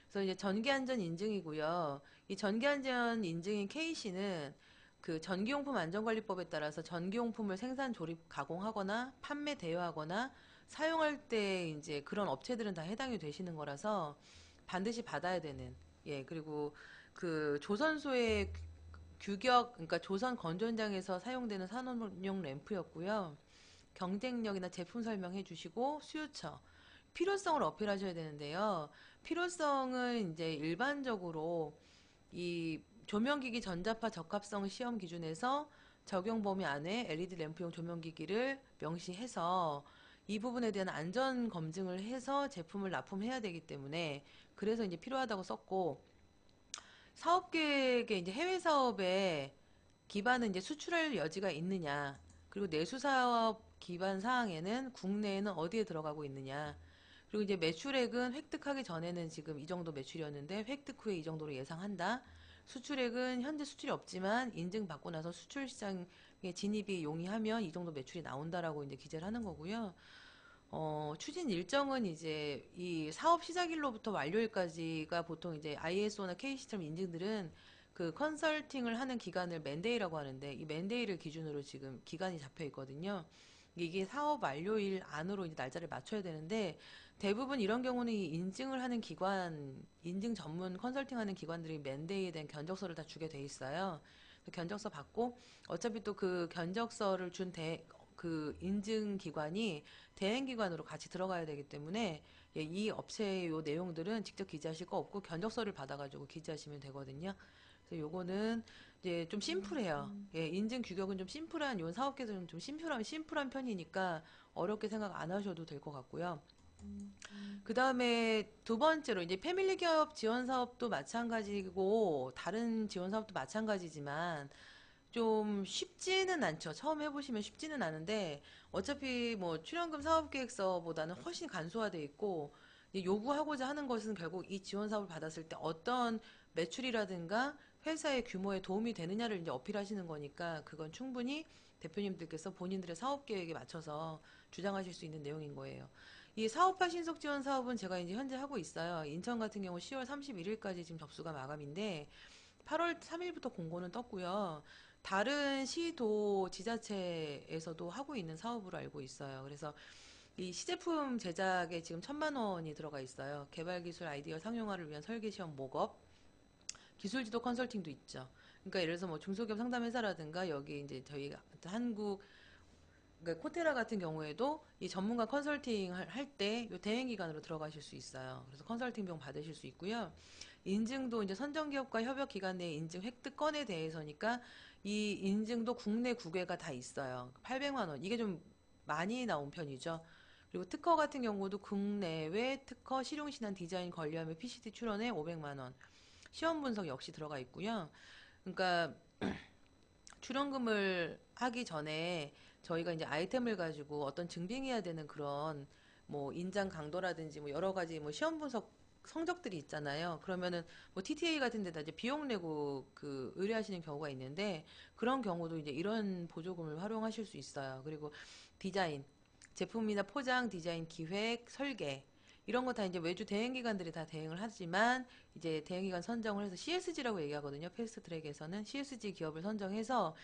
그래서 이제 전기안전 인증이고요. 이 전기안전 인증인 KC는 그 전기용품 안전관리법에 따라서 전기용품을 생산, 조립, 가공하거나 판매, 대여하거나 사용할 때 이제 그런 업체들은 다 해당이 되시는 거라서 반드시 받아야 되는 그리고 그 조선소의 규격 그러니까 조선 건조 현장에서 사용되는 산업용 램프였고요. 경쟁력이나 제품 설명해 주시고 수요처 필요성을 어필하셔야 되는데요. 필요성은 이제 일반적으로 이 조명기기 전자파 적합성 시험 기준에서 적용 범위 안에 LED 램프용 조명기기를 명시해서 이 부분에 대한 안전 검증을 해서 제품을 납품해야 되기 때문에 그래서 이제 필요하다고 썼고 사업 계획에 이제 해외 사업에 기반은 이제 수출할 여지가 있느냐 그리고 내수 사업 기반 사항에는 국내에는 어디에 들어가고 있느냐 그리고 이제 매출액은 획득하기 전에는 지금 이 정도 매출이었는데 획득 후에 이 정도로 예상한다. 수출액은 현재 수출이 없지만 인증받고 나서 수출 시장에 진입이 용이하면 이 정도 매출이 나온다라고 이제 기재를 하는 거고요. 추진 일정은 이제 이 사업 시작일로부터 완료일까지가 보통 이제 ISO나 KC처럼 인증들은 그 컨설팅을 하는 기간을 맨데이라고 하는데 이 맨데이를 기준으로 지금 기간이 잡혀 있거든요. 이게 사업 완료일 안으로 이제 날짜를 맞춰야 되는데 대부분 이런 경우는 이 인증을 하는 기관, 인증 전문 컨설팅 하는 기관들이 맨데이에 대한 견적서를 다 주게 돼 있어요. 그 견적서 받고 어차피 또 그 견적서를 준 그 인증 기관이 대행 기관으로 같이 들어가야 되기 때문에 이 업체의 요 내용들은 직접 기재하실 거 없고 견적서를 받아가지고 기재하시면 되거든요. 그래서 요거는 이제 좀 심플해요. 인증 규격은 좀 심플한 요 사업계에서는 좀 심플한 편이니까 어렵게 생각 안 하셔도 될 것 같고요. 그 다음에 두 번째로 이제 패밀리 기업 지원 사업도 마찬가지고 다른 지원 사업도 마찬가지지만 좀 쉽지는 않죠. 처음 해보시면 쉽지는 않은데 어차피 뭐 출연금 사업계획서보다는 훨씬 간소화돼 있고 요구하고자 하는 것은 결국 이 지원 사업을 받았을 때 어떤 매출이라든가 회사의 규모에 도움이 되느냐를 이제 어필하시는 거니까 그건 충분히 대표님들께서 본인들의 사업 계획에 맞춰서 주장하실 수 있는 내용인 거예요. 이 사업화 신속 지원 사업은 제가 이제 현재 하고 있어요. 인천 같은 경우 10월 31일까지 지금 접수가 마감인데 8월 3일부터 공고는 떴고요. 다른 시도 지자체에서도 하고 있는 사업으로 알고 있어요. 그래서 이 시제품 제작에 지금 1,000만 원이 들어가 있어요. 개발기술 아이디어 상용화를 위한 설계시험 모업, 기술지도 컨설팅도 있죠. 그러니까 예를 들어서 뭐 중소기업 상담회사라든가 여기 이제 저희 한국 그러니까 코테라 같은 경우에도 이 전문가 컨설팅 할 때 이 대행 기관으로 들어가실 수 있어요. 그래서 컨설팅 비용 받으실 수 있고요. 인증도 이제 선정기업과 협력 기관 내 인증 획득건에 대해서니까 이 인증도 국내 국외가 다 있어요. 800만 원. 이게 좀 많이 나온 편이죠. 그리고 특허 같은 경우도 국내외 특허 실용신안 디자인 관리하며 PCT 출원에 500만 원. 시험 분석 역시 들어가 있고요. 그러니까 출원금을 하기 전에 저희가 이제 아이템을 가지고 어떤 증빙해야 되는 그런 뭐 인장 강도라든지 뭐 여러 가지 뭐 시험 분석 성적들이 있잖아요. 그러면은 뭐 TTA 같은 데다 이제 비용 내고 그 의뢰하시는 경우가 있는데 그런 경우도 이제 이런 보조금을 활용하실 수 있어요. 그리고 디자인, 제품이나 포장, 디자인, 기획, 설계 이런 거 다 이제 외주 대행기관들이 다 대행을 하지만 이제 대행기관 선정을 해서 CSG라고 얘기하거든요. 패스트트랙에서는 CSG 기업을 선정해서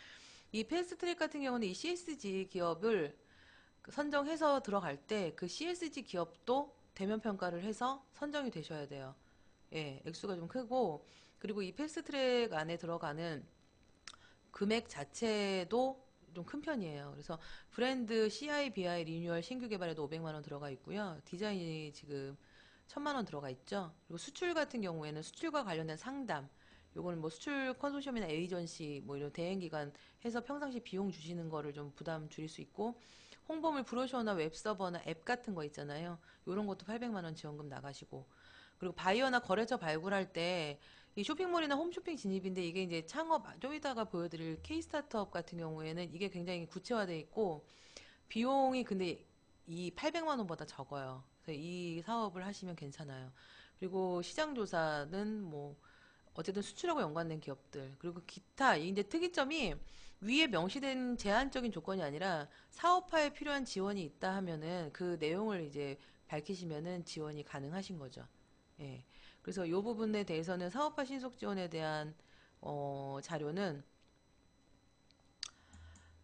이 패스트트랙 같은 경우는 이 CSG 기업을 선정해서 들어갈 때 그 CSG 기업도 대면 평가를 해서 선정이 되셔야 돼요. 예, 액수가 좀 크고 그리고 이 패스트트랙 안에 들어가는 금액 자체도 좀 큰 편이에요. 그래서 브랜드 CIBI 리뉴얼 신규 개발에도 500만 원 들어가 있고요. 디자인이 지금 1,000만 원 들어가 있죠. 그리고 수출 같은 경우에는 수출과 관련된 상담, 요거는 뭐 수출 컨소시엄이나 에이전시 뭐 이런 대행기관 해서 평상시 비용 주시는 거를 좀 부담 줄일 수 있고 홍보물 브로셔나 웹서버나 앱 같은 거 있잖아요. 요런 것도 800만 원 지원금 나가시고 그리고 바이어나 거래처 발굴할 때 이 쇼핑몰이나 홈쇼핑 진입인데 이게 이제 창업 좀 이따가 보여드릴 K 스타트업 같은 경우에는 이게 굉장히 구체화돼 있고 비용이 근데 이 800만 원보다 적어요. 그래서 이 사업을 하시면 괜찮아요. 그리고 시장 조사는 뭐 어쨌든 수출하고 연관된 기업들 그리고 기타 이제 특이점이 위에 명시된 제한적인 조건이 아니라 사업화에 필요한 지원이 있다 하면은 그 내용을 이제 밝히시면은 지원이 가능하신 거죠. 예. 그래서 이 부분에 대해서는 사업화 신속 지원에 대한 자료는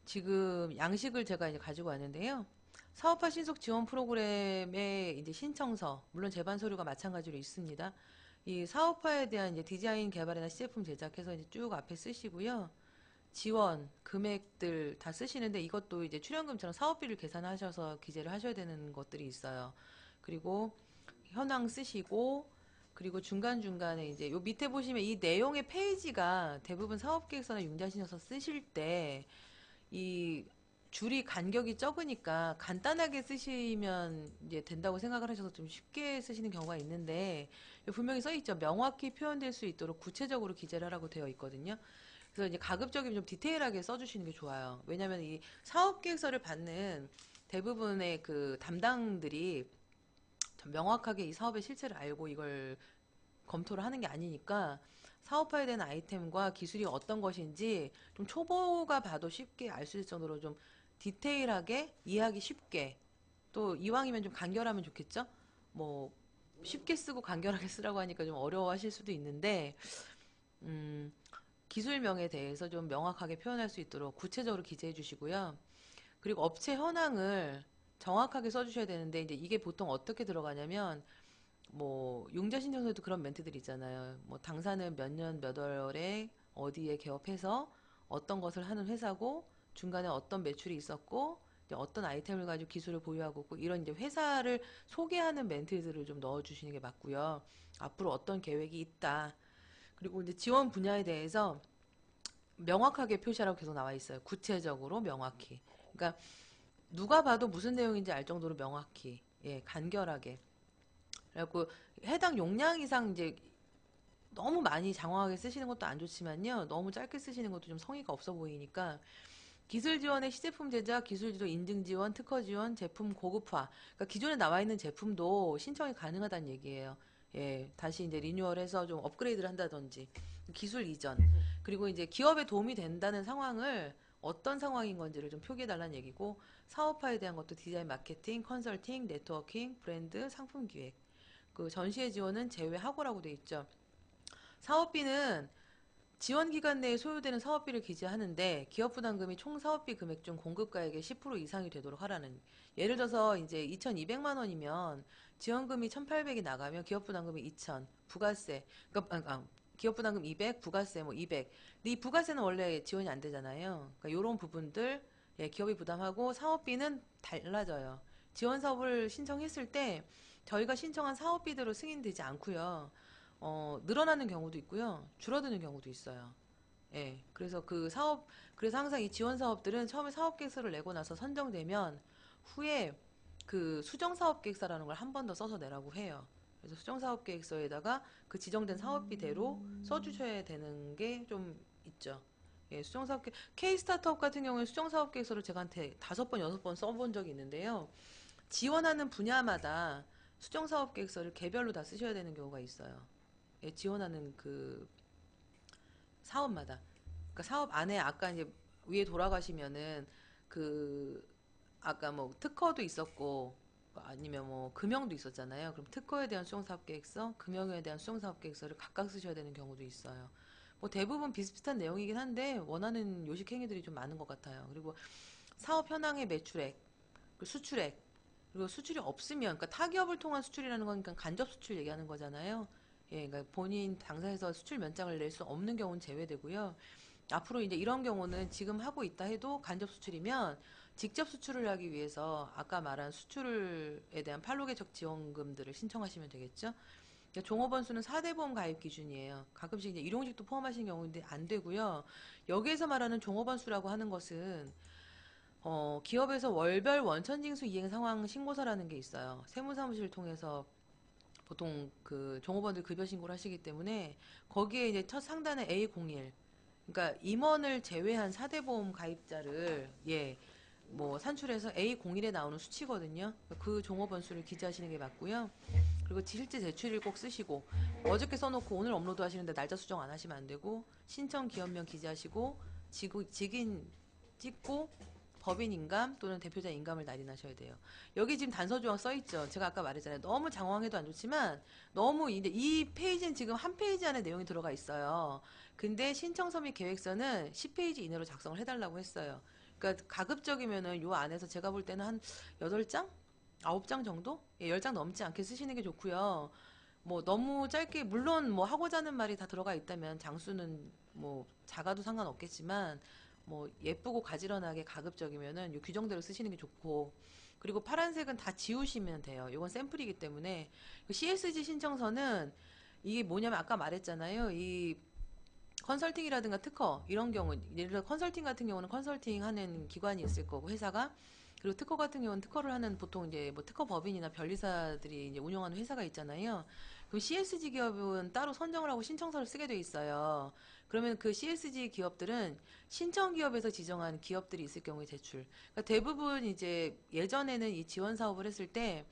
지금 양식을 제가 이제 가지고 왔는데요. 사업화 신속 지원 프로그램의 이제 신청서, 물론 제반 서류가 마찬가지로 있습니다. 이 사업화에 대한 이제 디자인 개발이나 시제품 제작해서 이제 쭉 앞에 쓰시고요. 지원, 금액들 다 쓰시는데 이것도 이제 출연금처럼 사업비를 계산하셔서 기재를 하셔야 되는 것들이 있어요. 그리고 현황 쓰시고 그리고 중간중간에 이제 요 밑에 보시면 이 내용의 페이지가 대부분 사업계획서나 융자신여서 쓰실 때 이 줄이 간격이 적으니까 간단하게 쓰시면 이제 된다고 생각을 하셔서 좀 쉽게 쓰시는 경우가 있는데 분명히 써 있죠. 명확히 표현될 수 있도록 구체적으로 기재를 하라고 되어 있거든요. 그래서 이제 가급적이면 좀 디테일하게 써주시는 게 좋아요. 왜냐하면 이 사업 계획서를 받는 대부분의 그 담당들이 좀 명확하게 이 사업의 실체를 알고 이걸 검토를 하는 게 아니니까 사업화에 대한 아이템과 기술이 어떤 것인지 좀 초보가 봐도 쉽게 알 수 있을 정도로 좀 디테일하게 이해하기 쉽게 또 이왕이면 좀 간결하면 좋겠죠? 뭐 쉽게 쓰고 간결하게 쓰라고 하니까 좀 어려워하실 수도 있는데 음, 기술명에 대해서 좀 명확하게 표현할 수 있도록 구체적으로 기재해 주시고요. 그리고 업체 현황을 정확하게 써주셔야 되는데 이제 이게 보통 어떻게 들어가냐면 뭐 용자신청서에도 그런 멘트들이 있잖아요. 뭐 당사는 몇 년 몇 월에 어디에 개업해서 어떤 것을 하는 회사고 중간에 어떤 매출이 있었고 이제 어떤 아이템을 가지고 기술을 보유하고 있고 이런 이제 회사를 소개하는 멘트들을 좀 넣어주시는 게 맞고요. 앞으로 어떤 계획이 있다. 그리고 이제 지원 분야에 대해서 명확하게 표시하라고 계속 나와 있어요. 구체적으로 명확히. 그러니까 누가 봐도 무슨 내용인지 알 정도로 명확히, 예, 간결하게. 그래갖고 해당 용량 이상 이제 너무 많이 장황하게 쓰시는 것도 안 좋지만요. 너무 짧게 쓰시는 것도 좀 성의가 없어 보이니까 기술 지원의 시제품 제작, 기술 지도 인증 지원, 특허 지원, 제품 고급화. 그러니까 기존에 나와 있는 제품도 신청이 가능하다는 얘기예요. 예, 다시 이제 리뉴얼해서 좀 업그레이드를 한다든지 기술 이전 그리고 이제 기업에 도움이 된다는 상황을 어떤 상황인 건지를 좀 표기해 달라는 얘기고 사업화에 대한 것도 디자인 마케팅, 컨설팅, 네트워킹, 브랜드, 상품 기획 그 전시회 지원은 제외하고라고 돼 있죠. 사업비는 지원 기간 내에 소요되는 사업비를 기재하는데 기업 부담금이 총 사업비 금액 중 공급가액의 10% 이상이 되도록 하라는 예를 들어서 이제 2,200만 원이면 지원금이 1,800이 나가면 기업 부담금이 2,000 부가세 그러니까 기업 부담금 200 부가세 뭐 200 근데 이 부가세는 원래 지원이 안 되잖아요. 그러니까 이런 부분들 예, 기업이 부담하고 사업비는 달라져요. 지원 사업을 신청했을 때 저희가 신청한 사업비대로 승인되지 않고요. 늘어나는 경우도 있고요. 줄어드는 경우도 있어요. 예. 그래서 그래서 항상 이 지원 사업들은 처음에 사업 계획서를 내고 나서 선정되면 후에 그 수정 사업 계획서라는 걸 한 번 더 써서 내라고 해요. 그래서 수정 사업 계획서에다가 그 지정된 사업비대로 써주셔야 되는 게 좀 있죠. 예, 수정 사업 K 스타트업 같은 경우에 수정 사업 계획서를 제가 한테 5번, 6번 써본 적이 있는데요. 지원하는 분야마다 수정 사업 계획서를 개별로 다 쓰셔야 되는 경우가 있어요. 예, 지원하는 그 사업마다. 그러니까 사업 안에 아까 이제 위에 돌아가시면은 그 아까 뭐 특허도 있었고 아니면 뭐 금형도 있었잖아요. 그럼 특허에 대한 수정사업계획서, 금형에 대한 수정사업계획서를 각각 쓰셔야 되는 경우도 있어요. 뭐 대부분 비슷비슷한 내용이긴 한데 원하는 요식행위들이 좀 많은 것 같아요. 그리고 사업 현황의 매출액, 그리고 수출액, 그리고 수출이 없으면, 그러니까 타기업을 통한 수출이라는 건 그러니까 간접 수출 얘기하는 거잖아요. 예, 그러니까 본인 당사에서 수출 면장을 낼 수 없는 경우는 제외되고요. 앞으로 이제 이런 경우는 지금 하고 있다 해도 간접 수출이면 직접 수출을 하기 위해서 아까 말한 수출에 대한 판로개척 지원금들을 신청하시면 되겠죠. 그러니까 종업원 수는 4대 보험 가입 기준이에요. 가끔씩 이제 일용직도 포함하신 경우인데 안 되고요. 여기에서 말하는 종업원 수라고 하는 것은 기업에서 월별 원천징수 이행 상황 신고서라는 게 있어요. 세무사무실 통해서 보통 그 종업원들 급여 신고를 하시기 때문에 거기에 이제 첫 상단에 A01 그러니까 임원을 제외한 4대 보험 가입자를 예, 뭐 산출해서 A01에 나오는 수치거든요. 그 종업원 수를 기재하시는 게 맞고요. 그리고 실제 제출일 꼭 쓰시고 어저께 써놓고 오늘 업로드 하시는데 날짜 수정 안 하시면 안 되고 신청 기업명 기재하시고 직인 찍고 법인 인감 또는 대표자 인감을 날인하셔야 돼요. 여기 지금 단서 조항 써 있죠. 제가 아까 말했잖아요. 너무 장황해도 안 좋지만 너무 이 페이지는 지금 한 페이지 안에 내용이 들어가 있어요. 근데 신청서 및 계획서는 10페이지 이내로 작성을 해달라고 했어요. 그러니까 가급적이면은 요 안에서 제가 볼 때는 한 8장? 9장 정도? 예, 10장 넘지 않게 쓰시는 게 좋고요. 뭐 너무 짧게 물론 뭐 하고자 하는 말이 다 들어가 있다면 장수는 뭐 작아도 상관없겠지만 뭐 예쁘고 가지런하게 가급적이면은 요 규정대로 쓰시는 게 좋고 그리고 파란색은 다 지우시면 돼요. 이건 샘플이기 때문에 그 CSG 신청서는 이게 뭐냐면 아까 말했잖아요. 이 컨설팅이라든가 특허 이런 경우 예를 들어 컨설팅 같은 경우는 컨설팅 하는 기관이 있을 거고 회사가 그리고 특허 같은 경우는 특허를 하는 보통 이제 뭐 특허 법인이나 변리사들이 이제 운영하는 회사가 있잖아요. 그럼 CSG 기업은 따로 선정을 하고 신청서를 쓰게 돼 있어요. 그러면 그 CSG 기업들은 신청 기업에서 지정한 기업들이 있을 경우에 제출. 그러니까 대부분 이제 예전에는 이 지원 사업을 했을 때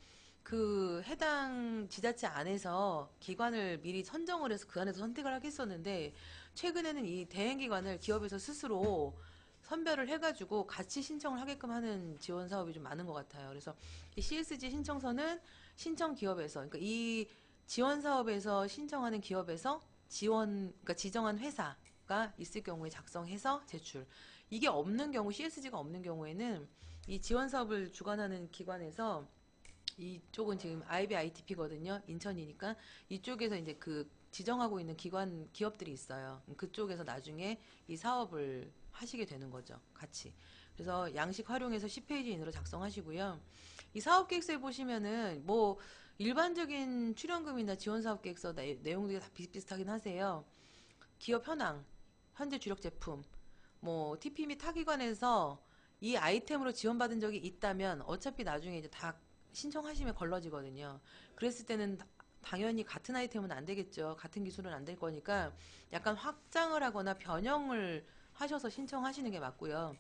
그 해당 지자체 안에서 기관을 미리 선정을 해서 그 안에서 선택을 하겠었는데 최근에는 이 대행기관을 기업에서 스스로 선별을 해가지고 같이 신청을 하게끔 하는 지원 사업이 좀 많은 것 같아요. 그래서 이 CSG 신청서는 신청 기업에서, 그러니까 이 지원 사업에서 신청하는 기업에서 그러니까 지정한 회사가 있을 경우에 작성해서 제출. 이게 없는 경우, CSG가 없는 경우에는 이 지원 사업을 주관하는 기관에서 이쪽은 지금 IBITP거든요. 인천이니까 이쪽에서 이제 그 지정하고 있는 기업들이 있어요. 그쪽에서 나중에 이 사업을 하시게 되는 거죠. 같이. 그래서 양식 활용해서 10페이지 이내로 작성하시고요. 이 사업계획서에 보시면은 뭐 일반적인 출연금이나 지원사업계획서 내용들이 다 비슷비슷하긴 하세요. 기업 현황, 현재 주력 제품, 뭐 TP 및 타기관에서 이 아이템으로 지원받은 적이 있다면 어차피 나중에 이제 다 신청하시면 걸러지거든요. 그랬을 때는 당연히 같은 아이템은 안 되겠죠. 같은 기술은 안 될 거니까 약간 확장을 하거나 변형을 하셔서 신청하시는 게 맞고요.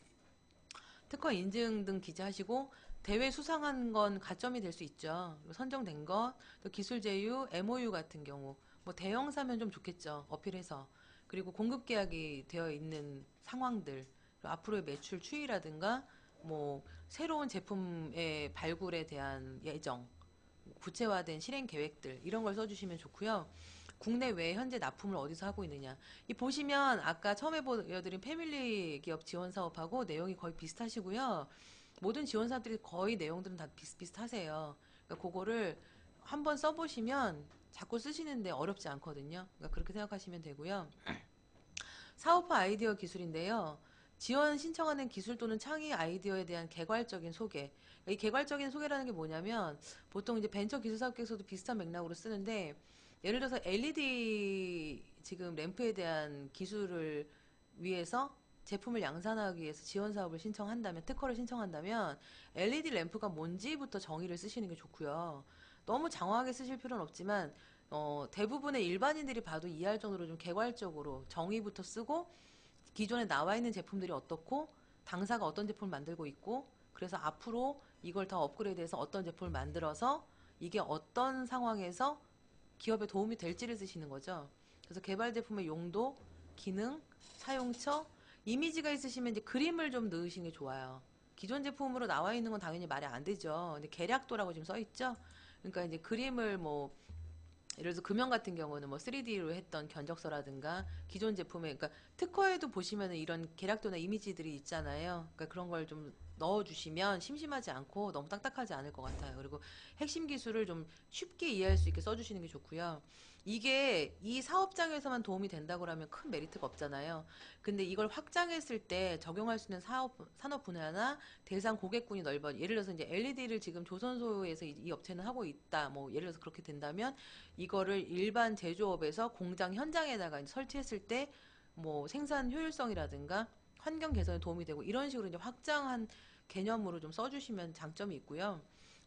특허 인증 등 기재하시고 대회 수상한 건 가점이 될 수 있죠. 그리고 선정된 것, 또 기술 제휴, MOU 같은 경우, 뭐 대형 사면 좀 좋겠죠. 어필해서. 그리고 공급 계약이 되어 있는 상황들, 그리고 앞으로의 매출 추이라든가, 뭐 새로운 제품의 발굴에 대한 예정, 구체화된 실행 계획들 이런 걸 써주시면 좋고요. 국내외 현재 납품을 어디서 하고 있느냐. 이 보시면 아까 처음에 보여드린 패밀리 기업 지원 사업하고 내용이 거의 비슷하시고요. 모든 지원사들이 거의 내용들은 다 비슷비슷하세요. 그러니까 그거를 한번 써보시면 자꾸 쓰시는데 어렵지 않거든요. 그러니까 그렇게 생각하시면 되고요. 사업화 아이디어 기술인데요. 지원 신청하는 기술 또는 창의 아이디어에 대한 개괄적인 소개. 그러니까 이 개괄적인 소개라는 게 뭐냐면 보통 이제 벤처 기술 사업계에서도 비슷한 맥락으로 쓰는데 예를 들어서 LED 지금 램프에 대한 기술을 위해서 제품을 양산하기 위해서 지원 사업을 신청한다면 특허를 신청한다면 LED 램프가 뭔지부터 정의를 쓰시는 게 좋고요. 너무 장황하게 쓰실 필요는 없지만 대부분의 일반인들이 봐도 이해할 정도로 좀 개괄적으로 정의부터 쓰고 기존에 나와 있는 제품들이 어떻고 당사가 어떤 제품을 만들고 있고 그래서 앞으로 이걸 더 업그레이드해서 어떤 제품을 만들어서 이게 어떤 상황에서 기업에 도움이 될지를 쓰시는 거죠. 그래서 개발 제품의 용도, 기능, 사용처, 이미지가 있으시면 이제 그림을 좀 넣으시는 게 좋아요. 기존 제품으로 나와 있는 건 당연히 말이 안 되죠. 근데 계략도라고 지금 써 있죠. 그러니까 이제 그림을 뭐 예를 들어서 금형 같은 경우는 뭐 3D로 했던 견적서라든가 기존 제품에 그러니까 특허에도 보시면은 이런 계략도나 이미지들이 있잖아요. 그러니까 그런 걸 좀 넣어주시면 심심하지 않고 너무 딱딱하지 않을 것 같아요. 그리고 핵심 기술을 좀 쉽게 이해할 수 있게 써주시는 게 좋고요. 이게 이 사업장에서만 도움이 된다고 하면 큰 메리트가 없잖아요. 근데 이걸 확장했을 때 적용할 수 있는 산업 분야나 대상 고객군이 넓어. 예를 들어서 이제 LED를 지금 조선소에서 이 업체는 하고 있다. 뭐 예를 들어서 그렇게 된다면 이거를 일반 제조업에서 공장 현장에다가 이제 설치했을 때 뭐 생산 효율성이라든가 환경 개선에 도움이 되고 이런 식으로 이제 확장한 개념으로 좀 써주시면 장점이 있고요.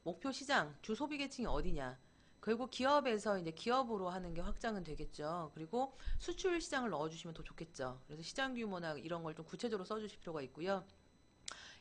목표 시장, 주 소비 계층이 어디냐. 결국 기업에서 이제 기업으로 하는 게 확장은 되겠죠. 그리고 수출 시장을 넣어주시면 더 좋겠죠. 그래서 시장 규모나 이런 걸 좀 구체적으로 써주실 필요가 있고요.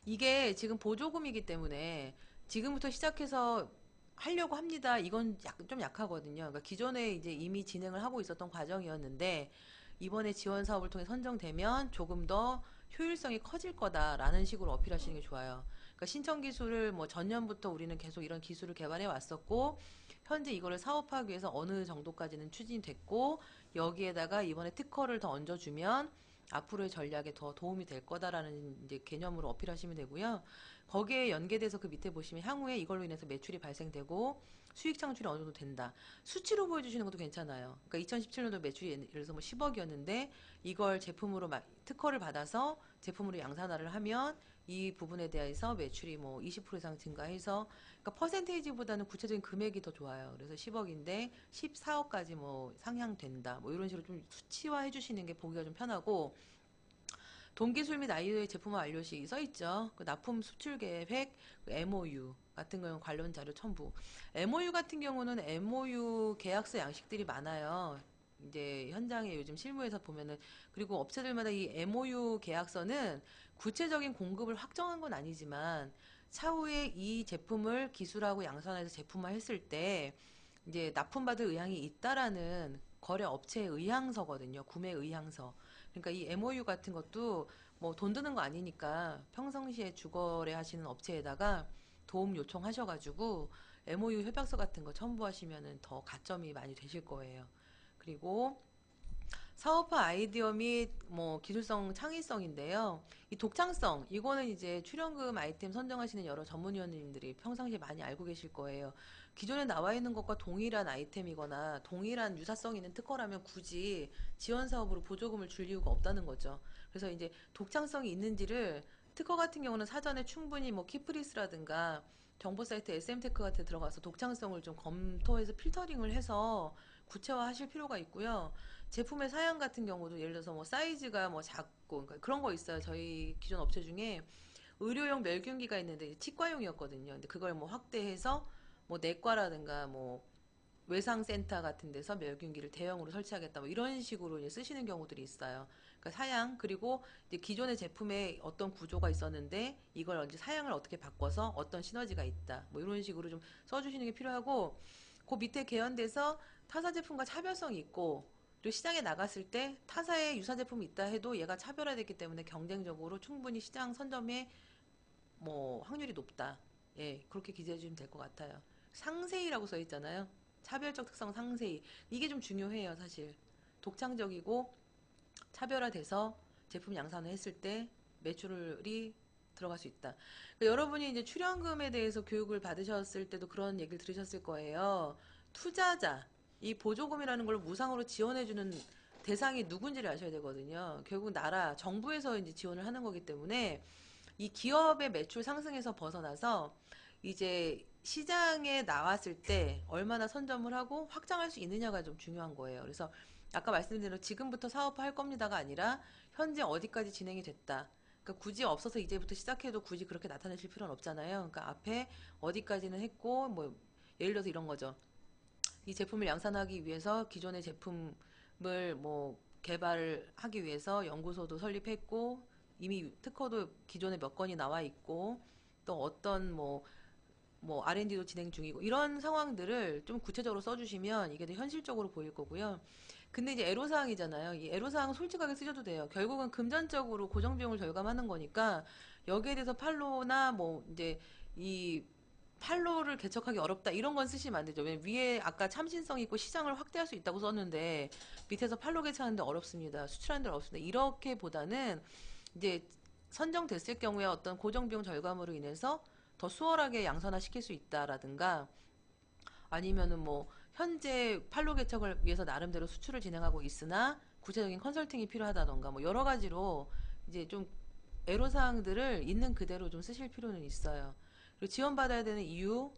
이게 지금 보조금이기 때문에 지금부터 시작해서 하려고 합니다. 이건 좀 약하거든요. 그러니까 기존에 이제 이미 진행을 하고 있었던 과정이었는데 이번에 지원 사업을 통해 선정되면 조금 더 효율성이 커질 거다라는 식으로 어필하시는 게 좋아요. 그러니까 신청 기술을 뭐 전년부터 우리는 계속 이런 기술을 개발해 왔었고 현재 이거를 사업하기 위해서 어느 정도까지는 추진됐고 여기에다가 이번에 특허를 더 얹어주면 앞으로의 전략에 더 도움이 될 거다라는 이제 개념으로 어필하시면 되고요. 거기에 연계돼서 그 밑에 보시면 향후에 이걸로 인해서 매출이 발생되고 수익 창출이 어느 정도 된다. 수치로 보여주시는 것도 괜찮아요. 그러니까 2017년도 매출이 예를 들어서 뭐 10억이었는데 이걸 제품으로 특허를 받아서 제품으로 양산화를 하면 이 부분에 대해서 매출이 뭐 20% 이상 증가해서 그러니까 퍼센테이지보다는 구체적인 금액이 더 좋아요. 그래서 10억인데 14억까지 뭐 상향된다. 뭐 이런 식으로 좀 수치화해 주시는 게 보기가 좀 편하고 동기술 및 아이오의 제품화 완료시 써있죠. 그 납품 수출 계획, 그 MOU 같은 경우는 관련 자료 첨부. MOU 같은 경우는 MOU 계약서 양식들이 많아요. 이제 현장에 요즘 실무에서 보면은 그리고 업체들마다 이 MOU 계약서는 구체적인 공급을 확정한 건 아니지만 차후에 이 제품을 기술하고 양산해서 제품화했을 때 이제 납품받을 의향이 있다라는 거래 업체의 의향서거든요. 구매 의향서. 그러니까 이 MOU 같은 것도 뭐 돈 드는 거 아니니까 평상시에 주거래 하시는 업체에다가 도움 요청하셔가지고 MOU 협약서 같은 거 첨부하시면은 더 가점이 많이 되실 거예요. 그리고 사업화 아이디어 및 뭐 기술성 창의성인데요. 이 독창성 이거는 이제 출연금 아이템 선정하시는 여러 전문위원님들이 평상시에 많이 알고 계실 거예요. 기존에 나와 있는 것과 동일한 아이템이거나 동일한 유사성 있는 특허라면 굳이 지원 사업으로 보조금을 줄 이유가 없다는 거죠. 그래서 이제 독창성이 있는지를 특허 같은 경우는 사전에 충분히 뭐 키프리스라든가 정보 사이트 SM테크 같은 데 들어가서 독창성을 좀 검토해서 필터링을 해서 구체화하실 필요가 있고요. 제품의 사양 같은 경우도 예를 들어서 뭐 사이즈가 뭐 작고 그러니까 그런 거 있어요. 저희 기존 업체 중에 의료용 멸균기가 있는데 치과용이었거든요. 근데 그걸 뭐 확대해서 뭐 내과라든가 뭐 외상센터 같은 데서 멸균기를 대형으로 설치하겠다 뭐 이런 식으로 이제 쓰시는 경우들이 있어요. 그러니까 사양 그리고 이제 기존의 제품에 어떤 구조가 있었는데 이걸 이제 사양을 어떻게 바꿔서 어떤 시너지가 있다 뭐 이런 식으로 좀 써주시는 게 필요하고 그 밑에 개연돼서 타사 제품과 차별성이 있고 또 시장에 나갔을 때 타사의 유사 제품이 있다 해도 얘가 차별화됐기 때문에 경쟁적으로 충분히 시장 선점에 뭐 확률이 높다. 예, 그렇게 기재해 주시면 될 것 같아요. 상세히라고 써 있잖아요. 차별적 특성 상세히. 이게 좀 중요해요, 사실. 독창적이고 차별화돼서 제품 양산을 했을 때 매출이 들어갈 수 있다. 그러니까 여러분이 이제 출연금에 대해서 교육을 받으셨을 때도 그런 얘기를 들으셨을 거예요. 투자자, 이 보조금이라는 걸 무상으로 지원해주는 대상이 누군지를 아셔야 되거든요. 결국 나라, 정부에서 이제 지원을 하는 거기 때문에 이 기업의 매출 상승에서 벗어나서 이제 시장에 나왔을 때 얼마나 선점을 하고 확장할 수 있느냐가 좀 중요한 거예요. 그래서 아까 말씀드린 대로 지금부터 사업할 겁니다가 아니라 현재 어디까지 진행이 됐다. 그러니까 굳이 없어서 이제부터 시작해도 굳이 그렇게 나타내실 필요는 없잖아요. 그러니까 앞에 어디까지는 했고 뭐 예를 들어서 이런 거죠. 이 제품을 양산하기 위해서 기존의 제품을 뭐 개발하기 위해서 연구소도 설립했고 이미 특허도 기존에 몇 건이 나와 있고 또 어떤 뭐 R&D도 진행 중이고 이런 상황들을 좀 구체적으로 써주시면 이게 더 현실적으로 보일 거고요. 근데 이제 애로사항이잖아요. 이 애로사항 솔직하게 쓰셔도 돼요. 결국은 금전적으로 고정비용을 절감하는 거니까 여기에 대해서 팔로나 뭐 이제 이 팔로를 개척하기 어렵다 이런 건 쓰시면 안 되죠. 왜냐면 위에 아까 참신성 있고 시장을 확대할 수 있다고 썼는데 밑에서 팔로 개척하는데 어렵습니다. 수출하는데 어렵습니다. 이렇게보다는 이제 선정됐을 경우에 어떤 고정비용 절감으로 인해서 더 수월하게 양산화 시킬 수 있다라든가 아니면은 뭐 현재 팔로 개척을 위해서 나름대로 수출을 진행하고 있으나 구체적인 컨설팅이 필요하다던가 뭐 여러 가지로 이제 좀 애로사항들을 있는 그대로 좀 쓰실 필요는 있어요. 그리고 지원받아야 되는 이유,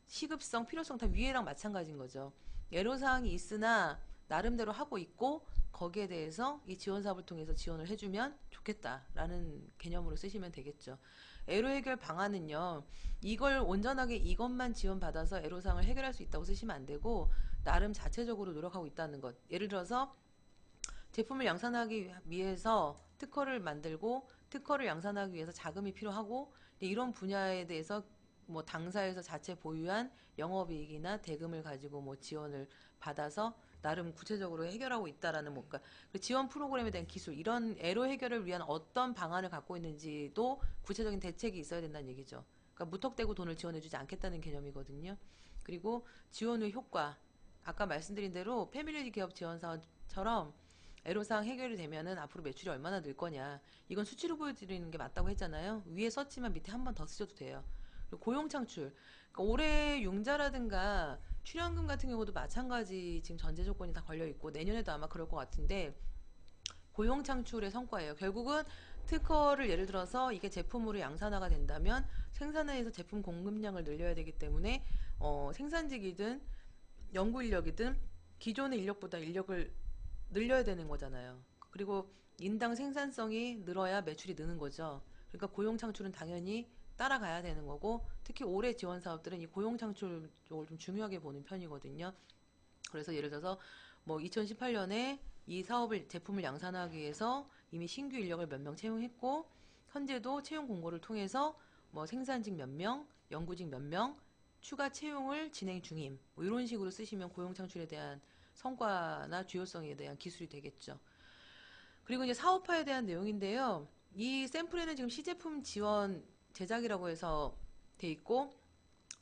시급성, 필요성 다 위에랑 마찬가지인 거죠. 애로사항이 있으나 나름대로 하고 있고 거기에 대해서 이 지원 사업을 통해서 지원을 해주면 좋겠다라는 개념으로 쓰시면 되겠죠. 애로 해결 방안은요. 이걸 온전하게 이것만 지원받아서 애로사항을 해결할 수 있다고 쓰시면 안 되고 나름 자체적으로 노력하고 있다는 것. 예를 들어서 제품을 양산하기 위해서 특허를 만들고 특허를 양산하기 위해서 자금이 필요하고 이런 분야에 대해서 뭐 당사에서 자체 보유한 영업이익이나 대금을 가지고 뭐 지원을 받아서 나름 구체적으로 해결하고 있다라는 뭔가 그 지원 프로그램에 대한 기술 이런 애로 해결을 위한 어떤 방안을 갖고 있는지도 구체적인 대책이 있어야 된다는 얘기죠. 그러니까 무턱대고 돈을 지원해주지 않겠다는 개념이거든요. 그리고 지원 후 효과 아까 말씀드린 대로 패밀리 기업 지원 사업처럼 애로사항 해결이 되면은 앞으로 매출이 얼마나 늘 거냐. 이건 수치로 보여드리는 게 맞다고 했잖아요. 위에 썼지만 밑에 한 번 더 쓰셔도 돼요. 그리고 고용 창출. 그러니까 올해 융자라든가 출연금 같은 경우도 마찬가지 지금 전제 조건이 다 걸려 있고 내년에도 아마 그럴 것 같은데 고용 창출의 성과예요. 결국은 특허를 예를 들어서 이게 제품으로 양산화가 된다면 생산해서 제품 공급량을 늘려야 되기 때문에 생산직이든 연구 인력이든 기존의 인력보다 인력을 늘려야 되는 거잖아요. 그리고 인당 생산성이 늘어야 매출이 느는 거죠. 그러니까 고용 창출은 당연히 따라가야 되는 거고 특히 올해 지원 사업들은 이 고용 창출 쪽을 좀 중요하게 보는 편이거든요. 그래서 예를 들어서 뭐 2018년에 이 사업을 제품을 양산하기 위해서 이미 신규 인력을 몇 명 채용했고 현재도 채용 공고를 통해서 뭐 생산직 몇 명, 연구직 몇 명 추가 채용을 진행 중임. 뭐 이런 식으로 쓰시면 고용 창출에 대한 성과나 주요성에 대한 기술이 되겠죠. 그리고 이제 사업화에 대한 내용인데요. 이 샘플에는 지금 시제품 지원 제작이라고 해서 돼 있고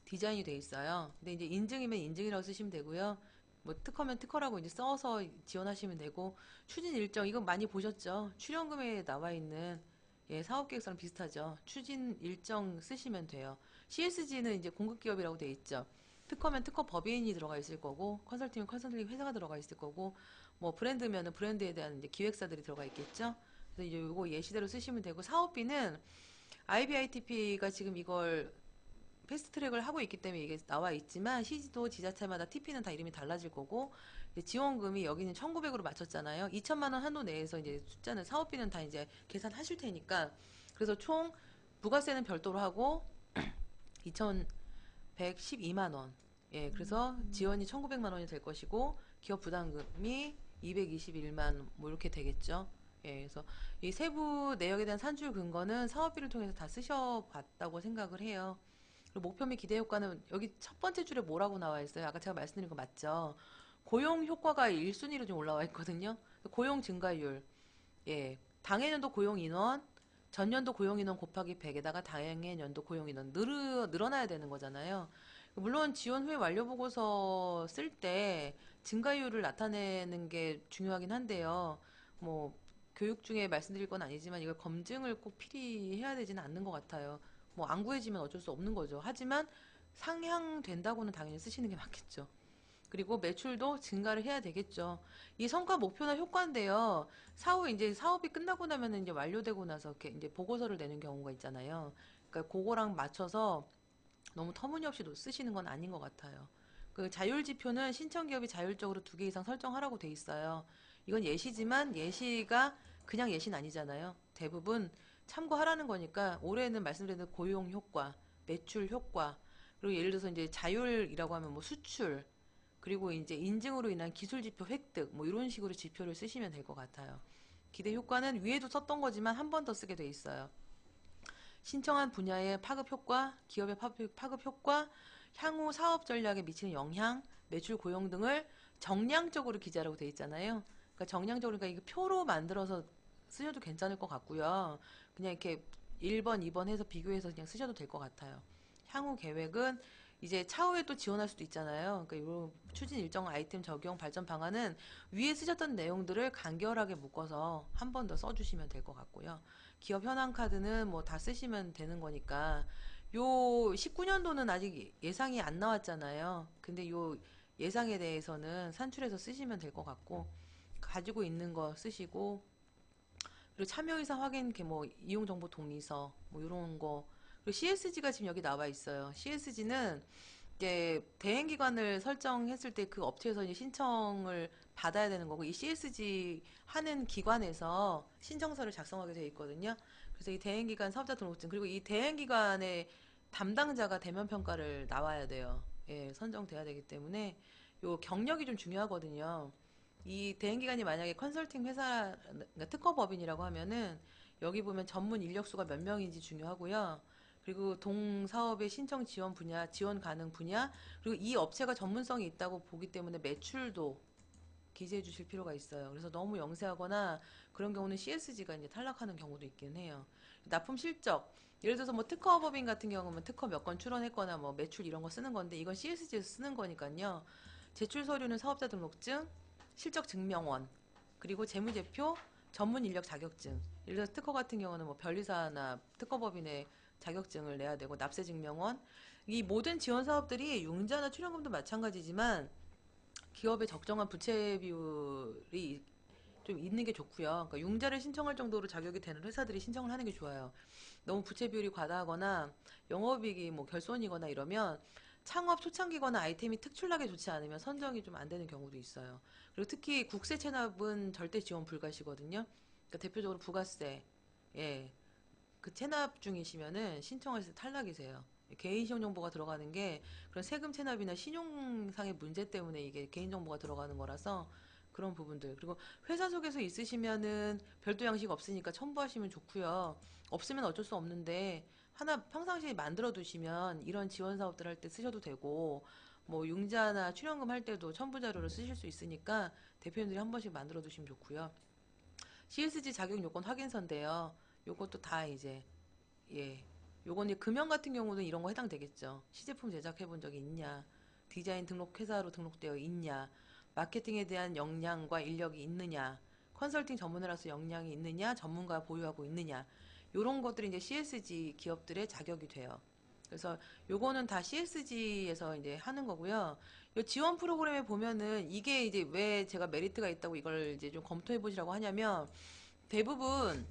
디자인이 돼 있어요. 근데 이제 인증이면 인증이라고 쓰시면 되고요. 뭐 특허면 특허라고 이제 써서 지원하시면 되고 추진 일정 이건 많이 보셨죠? 출연금에 나와 있는 예, 사업 계획서랑 비슷하죠. 추진 일정 쓰시면 돼요. CSG는 이제 공급 기업이라고 돼 있죠. 특허면 특허 법인이 들어가 있을 거고 컨설팅은 컨설팅 회사가 들어가 있을 거고 뭐 브랜드면은 브랜드에 대한 이제 기획사들이 들어가 있겠죠. 그래서 이제 요거 예시대로 쓰시면 되고 사업비는 IBITP가 지금 이걸 패스트트랙을 하고 있기 때문에 이게 나와 있지만 시도 지자체마다 TP는 다 이름이 달라질 거고 지원금이 여기는 1,900으로 맞췄잖아요. 2천만 원 한도 내에서 이제 숫자는 사업비는 다 이제 계산하실 테니까 그래서 총 부가세는 별도로 하고 2,112만 원. 예, 그래서 지원이 1,900만 원이 될 것이고 기업 부담금이 221만 뭐 이렇게 되겠죠. 예, 그래서 이 세부 내역에 대한 산출 근거는 사업비를 통해서 다 쓰셔봤다고 생각을 해요. 그리고 목표 및 기대 효과는 여기 첫 번째 줄에 뭐라고 나와 있어요? 아까 제가 말씀드린 거 맞죠? 고용 효과가 1순위로 좀 올라와 있거든요. 고용 증가율, 예, 당해년도 고용 인원, 전년도 고용 인원 곱하기 100에다가 당해년도 고용 인원 늘어나야 되는 거잖아요. 물론 지원 후에 완료 보고서 쓸 때 증가율을 나타내는 게 중요하긴 한데요. 뭐 교육 중에 말씀드릴 건 아니지만 이걸 검증을 꼭 필히 해야 되지는 않는 것 같아요. 뭐 안 구해지면 어쩔 수 없는 거죠. 하지만 상향된다고는 당연히 쓰시는 게 맞겠죠. 그리고 매출도 증가를 해야 되겠죠. 이 성과 목표나 효과인데요. 사후 이제 사업이 끝나고 나면 이제 완료되고 나서 이렇게 이제 보고서를 내는 경우가 있잖아요. 그러니까 그거랑 맞춰서 너무 터무니없이 쓰시는 건 아닌 것 같아요. 그 자율 지표는 신청 기업이 자율적으로 2개 이상 설정하라고 돼 있어요. 이건 예시지만 예시가 그냥 예시는 아니잖아요. 대부분 참고하라는 거니까 올해는 말씀드린 고용 효과, 매출 효과, 그리고 예를 들어서 이제 자율이라고 하면 뭐 수출, 그리고 이제 인증으로 인한 기술 지표 획득, 뭐 이런 식으로 지표를 쓰시면 될 것 같아요. 기대 효과는 위에도 썼던 거지만 한 번 더 쓰게 돼 있어요. 신청한 분야의 파급 효과, 기업의 파급 효과, 향후 사업 전략에 미치는 영향, 매출 고용 등을 정량적으로 기재하라고 돼 있잖아요. 그러니까 정량적으로, 그러니까 이거 표로 만들어서 쓰셔도 괜찮을 것 같고요. 그냥 이렇게 1번, 2번 해서 비교해서 그냥 쓰셔도 될 것 같아요. 향후 계획은 이제 차후에 또 지원할 수도 있잖아요. 그러니까 이런 추진 일정 아이템 적용 발전 방안은 위에 쓰셨던 내용들을 간결하게 묶어서 한 번 더 써주시면 될 것 같고요. 기업 현황 카드는 뭐 다 쓰시면 되는 거니까 요 19년도는 아직 예상이 안 나왔잖아요. 근데 요 예상에 대해서는 산출해서 쓰시면 될 것 같고 가지고 있는 거 쓰시고 그리고 참여 의사 확인 뭐 이용 정보 동의서 뭐 이런 거 그리고 CSG가 지금 여기 나와 있어요. CSG는 이제 대행기관을 설정했을 때 그 업체에서 이제 신청을 받아야 되는 거고 이 CSG 하는 기관에서 신청서를 작성하게 되어 있거든요. 그래서 이 대행기관 사업자 등록증 그리고 이 대행기관의 담당자가 대면 평가를 나와야 돼요. 예, 선정돼야 되기 때문에 요 경력이 좀 중요하거든요. 이 대행기관이 만약에 컨설팅 회사 그러니까 특허법인이라고 하면은 여기 보면 전문 인력수가 몇 명인지 중요하고요. 그리고 동사업의 신청 지원 분야, 지원 가능 분야, 그리고 이 업체가 전문성이 있다고 보기 때문에 매출도 기재해 주실 필요가 있어요. 그래서 너무 영세하거나 그런 경우는 CSG가 이제 탈락하는 경우도 있긴 해요. 납품 실적. 예를 들어서 뭐 특허법인 같은 경우는 특허 몇 건 출원했거나 뭐 매출 이런 거 쓰는 건데 이건 CSG에서 쓰는 거니까요. 제출 서류는 사업자 등록증, 실적 증명원, 그리고 재무제표, 전문 인력 자격증. 예를 들어서 특허 같은 경우는 뭐 변리사나 특허법인의 자격증을 내야 되고 납세증명원. 이 모든 지원 사업들이 융자나 출연금도 마찬가지지만 기업의 적정한 부채 비율이 좀 있는 게 좋고요. 그러니까 융자를 신청할 정도로 자격이 되는 회사들이 신청을 하는 게 좋아요. 너무 부채 비율이 과다하거나 영업이익이 뭐 결손이거나 이러면 창업 초창기거나 아이템이 특출나게 좋지 않으면 선정이 좀 안 되는 경우도 있어요. 그리고 특히 국세 체납은 절대 지원 불가시거든요. 그러니까 대표적으로 부가세, 예, 그 체납 중이시면은 신청하실 때 탈락이세요. 개인신용정보가 들어가는 게 그런 세금 체납이나 신용상의 문제 때문에 이게 개인정보가 들어가는 거라서 그런 부분들. 그리고 회사 속에서 있으시면은 별도 양식 없으니까 첨부하시면 좋고요. 없으면 어쩔 수 없는데 하나 평상시에 만들어 두시면 이런 지원 사업들 할 때 쓰셔도 되고 뭐 융자나 출연금 할 때도 첨부 자료를 쓰실 수 있으니까 대표님들이 한 번씩 만들어 두시면 좋고요. CSG 자격 요건 확인서인데요. 요것도 다 이제 예. 요건 금연 같은 경우는 이런 거 해당되겠죠. 시제품 제작해 본 적이 있냐? 디자인 등록 회사로 등록되어 있냐? 마케팅에 대한 역량과 인력이 있느냐? 컨설팅 전문가로서 역량이 있느냐? 전문가 보유하고 있느냐? 요런 것들이 이제 CSG 기업들의 자격이 돼요. 그래서 요거는 다 CSG에서 이제 하는 거고요. 요 지원 프로그램에 보면은 이게 이제 왜 제가 메리트가 있다고 이걸 이제 좀 검토해 보시라고 하냐면 대부분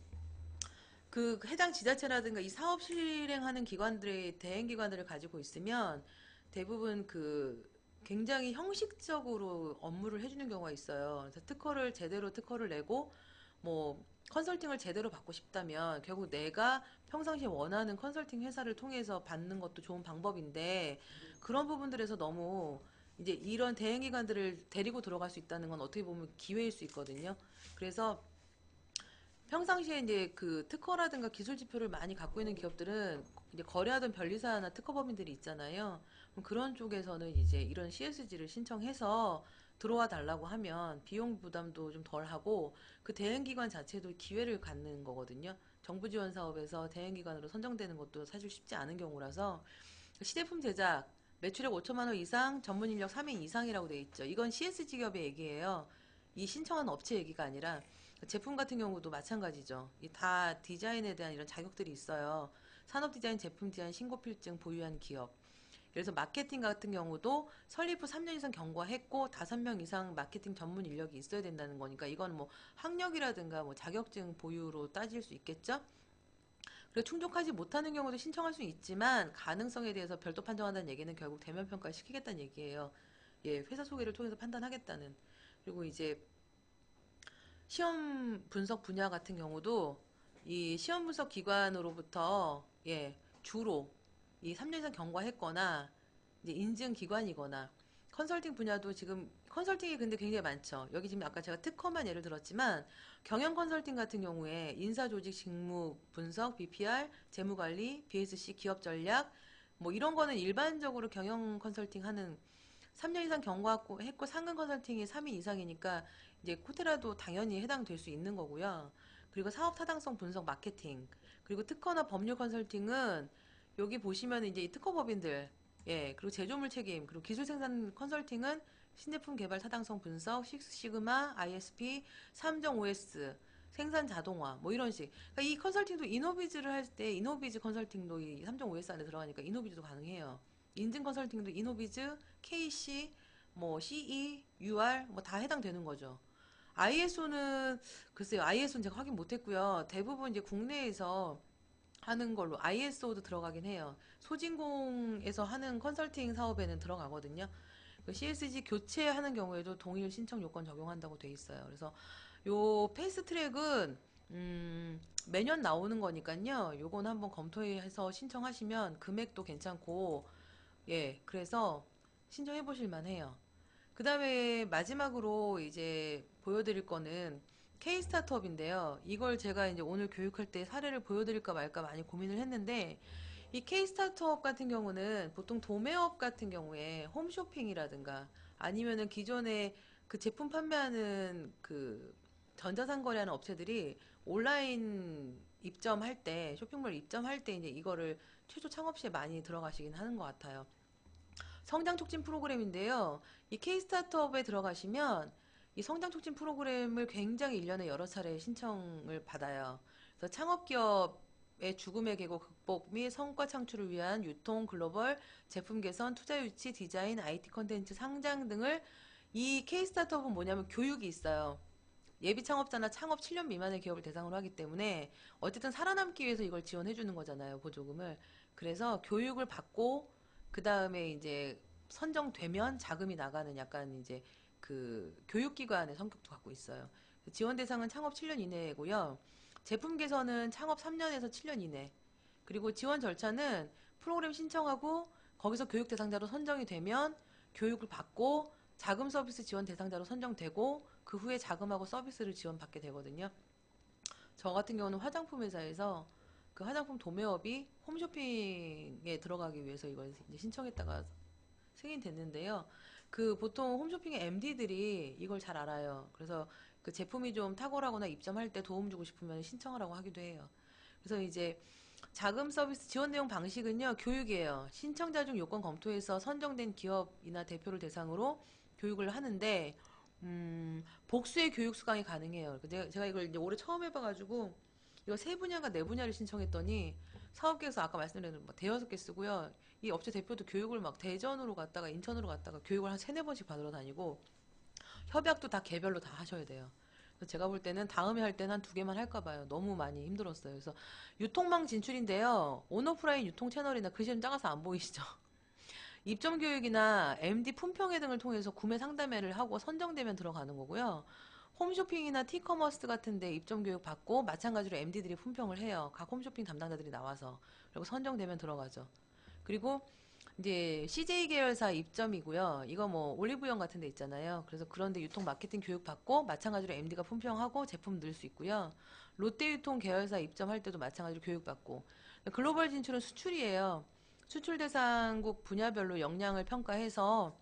그 해당 지자체라든가 이 사업 실행하는 기관들의 대행 기관들을 가지고 있으면 대부분 그 굉장히 형식적으로 업무를 해주는 경우가 있어요. 그래서 특허를 제대로 특허를 내고 뭐 컨설팅을 제대로 받고 싶다면 결국 내가 평상시에 원하는 컨설팅 회사를 통해서 받는 것도 좋은 방법인데 그런 부분들에서 너무 이제 이런 대행기관들을 데리고 들어갈 수 있다는 건 어떻게 보면 기회일 수 있거든요. 그래서 평상시에 이제 그 특허라든가 기술 지표를 많이 갖고 있는 기업들은 이제 거래하던 변리사나 특허법인들이 있잖아요. 그럼 그런 쪽에서는 이제 이런 CSG를 신청해서 들어와 달라고 하면 비용 부담도 좀 덜하고 그 대행기관 자체도 기회를 갖는 거거든요. 정부 지원 사업에서 대행기관으로 선정되는 것도 사실 쉽지 않은 경우라서 시제품 제작 매출액 5천만 원 이상 전문 인력 3인 이상이라고 돼 있죠. 이건 CSG 기업의 얘기예요. 이 신청한 업체 얘기가 아니라 제품 같은 경우도 마찬가지죠. 이 다 디자인에 대한 이런 자격들이 있어요. 산업 디자인, 제품 디자인, 신고필증 보유한 기업. 그래서 마케팅 같은 경우도 설립 후 3년 이상 경과했고 5명 이상 마케팅 전문 인력이 있어야 된다는 거니까 이건 뭐 학력이라든가 뭐 자격증 보유로 따질 수 있겠죠? 그리고 충족하지 못하는 경우도 신청할 수 있지만 가능성에 대해서 별도 판정한다는 얘기는 결국 대면 평가 시키겠다는 얘기예요. 예, 회사 소개를 통해서 판단하겠다는. 그리고 이제 시험 분석 분야 같은 경우도 이 시험 분석 기관으로부터 주로 이 3년 이상 경과했거나 이제 인증 기관이거나 컨설팅 분야도 지금 컨설팅이 근데 굉장히 많죠. 여기 지금 아까 제가 특허만 예를 들었지만 경영 컨설팅 같은 경우에 인사 조직 직무 분석, BPR, 재무관리, BSC 기업 전략 뭐 이런 거는 일반적으로 경영 컨설팅 하는 3년 이상 경과했고 상근 컨설팅이 3인 이상이니까 이제 코테라도 당연히 해당될 수 있는 거고요. 그리고 사업 타당성 분석 마케팅 그리고 특허나 법률 컨설팅은 여기 보시면 이제 이 특허법인들 그리고 제조물 책임 그리고 기술 생산 컨설팅은 신제품 개발 타당성 분석 식스시그마 ISP 3정 OS 생산 자동화 뭐 이런 식. 그러니까 이 컨설팅도 이노비즈를 할 때 이노비즈 컨설팅도 이 3정 OS 안에 들어가니까 이노비즈도 가능해요. 인증 컨설팅도 이노비즈, KC, 뭐 CE, UR 뭐 다 해당되는 거죠. ISO는 글쎄요. ISO는 제가 확인 못했고요. 대부분 이제 국내에서 하는 걸로 ISO도 들어가긴 해요. 소진공에서 하는 컨설팅 사업에는 들어가거든요. 그 CSG 교체하는 경우에도 동일 신청 요건 적용한다고 돼 있어요. 그래서 요 패스트트랙은 매년 나오는 거니까요. 요건 한번 검토해서 신청하시면 금액도 괜찮고 그래서 신청해 보실 만해요. 그 다음에 마지막으로 이제 보여드릴 거는 K 스타트업인데요. 이걸 제가 이제 오늘 교육할 때 사례를 보여드릴까 말까 많이 고민을 했는데 이 K 스타트업 같은 경우는 보통 도매업 같은 경우에 홈쇼핑이라든가 아니면은 기존에 그 제품 판매하는 그 전자상거래하는 업체들이 온라인 입점할 때 쇼핑몰 입점할 때 이제 이거를 최초 창업 시에 많이 들어가시긴 하는 것 같아요. 성장 촉진 프로그램인데요. 이 K-스타트업에 들어가시면 이 성장 촉진 프로그램을 굉장히 1년에 여러 차례 신청을 받아요. 그래서 창업기업의 죽음의 계고 극복 및 성과 창출을 위한 유통, 글로벌, 제품 개선, 투자 유치, 디자인, IT 컨텐츠 상장 등을 이 K-스타트업은 뭐냐면 교육이 있어요. 예비 창업자나 창업 7년 미만의 기업을 대상으로 하기 때문에 어쨌든 살아남기 위해서 이걸 지원해 주는 거잖아요, 보조금을. 그래서 교육을 받고 그 다음에 이제 선정되면 자금이 나가는 약간 이제 그 교육기관의 성격도 갖고 있어요. 지원 대상은 창업 7년 이내고요. 제품 개선은 창업 3년에서 7년 이내. 그리고 지원 절차는 프로그램 신청하고 거기서 교육 대상자로 선정이 되면 교육을 받고 자금 서비스 지원 대상자로 선정되고 그 후에 자금하고 서비스를 지원받게 되거든요. 저 같은 경우는 화장품 회사에서 그 화장품 도매업이 홈쇼핑에 들어가기 위해서 이걸 이제 신청했다가 승인됐는데요. 그 보통 홈쇼핑의 MD들이 이걸 잘 알아요. 그래서 그 제품이 좀 탁월하거나 입점할 때 도움 주고 싶으면 신청하라고 하기도 해요. 그래서 이제 자금 서비스 지원 내용 방식은요, 교육이에요. 신청자 중 요건 검토해서 선정된 기업이나 대표를 대상으로 교육을 하는데, 복수의 교육 수강이 가능해요. 제가 이걸 이제 올해 처음 해봐가지고, 이거 세 분야가 네 분야를 신청했더니, 사업계에서 아까 말씀드린 뭐 대여섯 개 쓰고요. 이 업체 대표도 교육을 막 대전으로 갔다가 인천으로 갔다가 교육을 한 세네 번씩 받으러 다니고, 협약도 다 개별로 다 하셔야 돼요. 그래서 제가 볼 때는 다음에 할 때는 한 두 개만 할까 봐요. 너무 많이 힘들었어요. 그래서 유통망 진출인데요. 온오프라인 유통 채널이나 글씨 좀 작아서 안 보이시죠? 입점 교육이나 MD 품평회 등을 통해서 구매 상담회를 하고 선정되면 들어가는 거고요. 홈쇼핑이나 티커머스 같은 데 입점 교육 받고 마찬가지로 MD들이 품평을 해요. 각 홈쇼핑 담당자들이 나와서. 그리고 선정되면 들어가죠. 그리고 이제 CJ 계열사 입점이고요. 이거 뭐 올리브영 같은 데 있잖아요. 그래서 그런 데 유통 마케팅 교육 받고 마찬가지로 MD가 품평하고 제품 넣을 수 있고요. 롯데 유통 계열사 입점할 때도 마찬가지로 교육 받고. 글로벌 진출은 수출이에요. 수출 대상국 분야별로 역량을 평가해서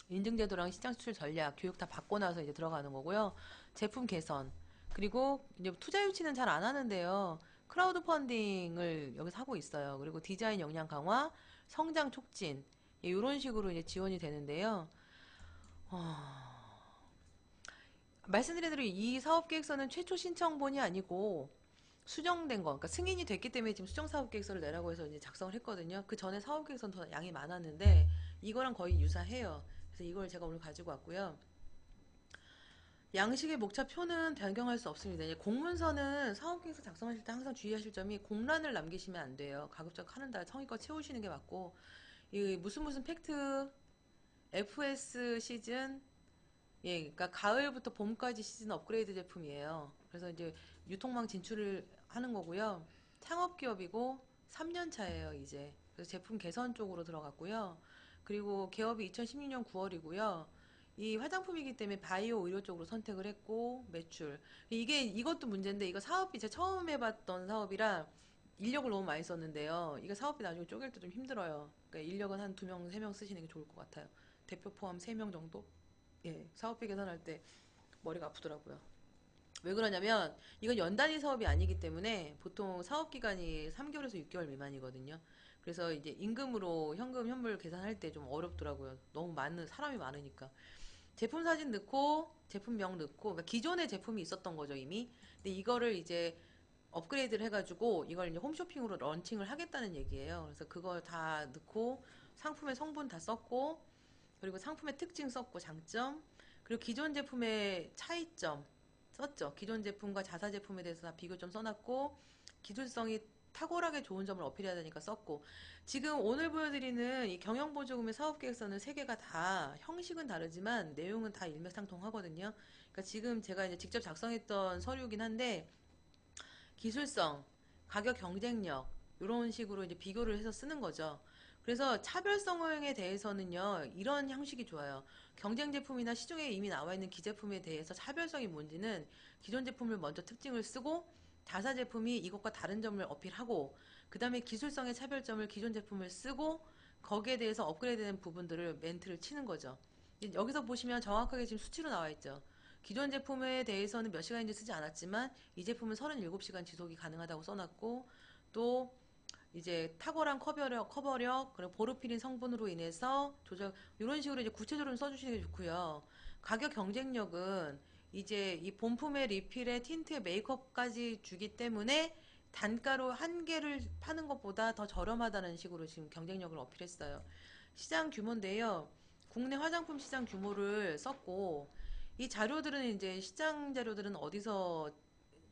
인증제도랑 시장 수출 전략, 교육 다 받고 나서 이제 들어가는 거고요. 제품 개선. 그리고 이제 투자 유치는 잘 안 하는데요. 크라우드 펀딩을 여기서 하고 있어요. 그리고 디자인 역량 강화, 성장 촉진. 이런 식으로 이제 지원이 되는데요. 말씀드린 대로 이 사업 계획서는 최초 신청본이 아니고 수정된 거, 그러니까 승인이 됐기 때문에 지금 수정 사업 계획서를 내라고 해서 이제 작성을 했거든요. 그 전에 사업 계획서는 더 양이 많았는데 이거랑 거의 유사해요. 그래서 이걸 제가 오늘 가지고 왔고요. 양식의 목차표는 변경할 수 없습니다. 이제 공문서는 사업계획서 작성하실 때 항상 주의하실 점이 공란을 남기시면 안 돼요. 가급적 하는 다 성의껏 채우시는 게 맞고, 이 무슨 팩트, FS 시즌, 예, 그러니까 가을부터 봄까지 시즌 업그레이드 제품이에요. 그래서 이제 유통망 진출을 하는 거고요. 창업 기업이고 3년 차예요, 이제. 그래서 제품 개선 쪽으로 들어갔고요. 그리고 개업이 2016년 9월이고요. 이 화장품이기 때문에 바이오 의료 쪽으로 선택을 했고 매출. 이것도 문제인데 이거 사업비 제가 처음 해봤던 사업이라 인력을 너무 많이 썼는데요. 이거 사업비 나중에 쪼갤 때 좀 힘들어요. 그러니까 인력은 한 2명, 3명 쓰시는 게 좋을 것 같아요. 대표 포함 3명 정도? 예, 사업비 계산할 때 머리가 아프더라고요. 왜 그러냐면 이건 연단위 사업이 아니기 때문에 보통 사업 기간이 3개월에서 6개월 미만이거든요. 그래서 이제 임금으로 현금 현물 계산할 때 좀 어렵더라고요. 너무 많은 사람이 많으니까. 제품 사진 넣고 제품명 넣고 그러니까 기존의 제품이 있었던 거죠 이미. 근데 이거를 이제 업그레이드를 해가지고 이걸 이제 홈쇼핑으로 런칭을 하겠다는 얘기예요. 그래서 그걸 다 넣고 상품의 성분 다 썼고 그리고 상품의 특징 썼고 장점 그리고 기존 제품의 차이점 썼죠. 기존 제품과 자사 제품에 대해서 다 비교 좀 써놨고 기술성이 탁월하게 좋은 점을 어필해야 되니까 썼고 지금 오늘 보여드리는 이 경영보조금의 사업계획서는 세 개가 다 형식은 다르지만 내용은 다 일맥상통하거든요. 그러니까 지금 제가 이제 직접 작성했던 서류긴 한데 기술성, 가격 경쟁력 이런 식으로 이제 비교를 해서 쓰는 거죠. 그래서 차별성에 대해서는요, 이런 형식이 좋아요. 경쟁 제품이나 시중에 이미 나와 있는 기제품에 대해서 차별성이 뭔지는 기존 제품을 먼저 특징을 쓰고 자사 제품이 이것과 다른 점을 어필하고 그 다음에 기술성의 차별점을 기존 제품을 쓰고 거기에 대해서 업그레이드된 부분들을 멘트를 치는 거죠. 여기서 보시면 정확하게 지금 수치로 나와 있죠. 기존 제품에 대해서는 몇 시간인지 쓰지 않았지만 이 제품은 37시간 지속이 가능하다고 써놨고 또 이제 탁월한 커버력 그리고 보르피린 성분으로 인해서 조절 이런 식으로 이제 구체적으로 써주시는 게 좋고요. 가격 경쟁력은 이제 이 본품의 리필에 틴트에 메이크업까지 주기 때문에 단가로 한 개를 파는 것보다 더 저렴하다는 식으로 지금 경쟁력을 어필했어요. 시장 규모인데요. 국내 화장품 시장 규모를 썼고 이 자료들은 이제 시장 자료들은 어디서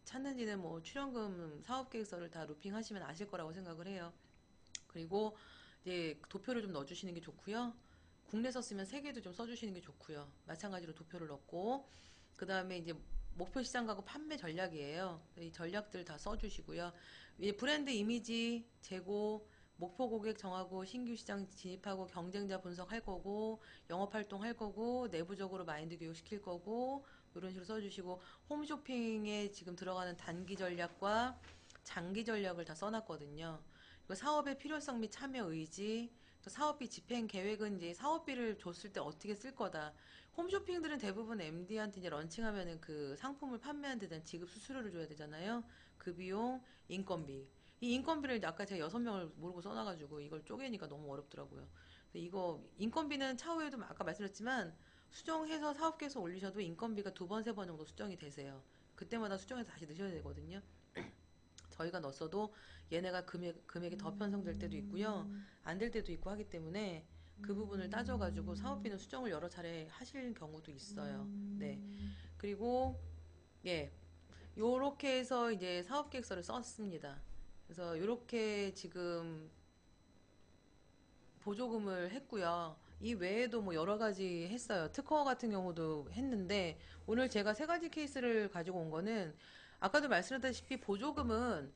찾는지는 뭐 출연금 사업계획서를 다 루핑하시면 아실 거라고 생각을 해요. 그리고 이제 도표를 좀 넣어주시는 게 좋고요. 국내 썼으면 세계도 좀 써주시는 게 좋고요. 마찬가지로 도표를 넣고 그 다음에 이제 목표 시장 가고 판매 전략이에요. 이 전략들 다 써주시고요. 브랜드 이미지 재고 목표 고객 정하고 신규 시장 진입하고 경쟁자 분석할 거고 영업 활동할 거고 내부적으로 마인드 교육 시킬 거고 이런 식으로 써주시고 홈쇼핑에 지금 들어가는 단기 전략과 장기 전략을 다 써놨거든요. 그리고 사업의 필요성 및 참여 의지 또 사업비 집행 계획은 이제 사업비를 줬을 때 어떻게 쓸 거다. 홈쇼핑들은 대부분 MD한테 이제 런칭하면은 그 상품을 판매한 데 대한 지급 수수료를 줘야 되잖아요. 그 비용, 인건비. 이 인건비를 아까 제가 6명을 모르고 써놔가지고 이걸 쪼개니까 너무 어렵더라고요. 근데 이거 인건비는 차후에도 아까 말씀드렸지만 수정해서 사업계획서 올리셔도 인건비가 2번, 3번 정도 수정이 되세요. 그때마다 수정해서 다시 넣으셔야 되거든요. 저희가 넣었어도 얘네가 금액이 더 편성될 때도 있고요. 안 될 때도 있고 하기 때문에 그 부분을 따져가지고 사업비는 수정을 여러 차례 하실 경우도 있어요. 네. 그리고, 예. 요렇게 해서 이제 사업계획서를 썼습니다. 그래서 요렇게 지금 보조금을 했고요. 이 외에도 뭐 여러 가지 했어요. 특허 같은 경우도 했는데 오늘 제가 세 가지 케이스를 가지고 온 거는 아까도 말씀드렸다시피 보조금은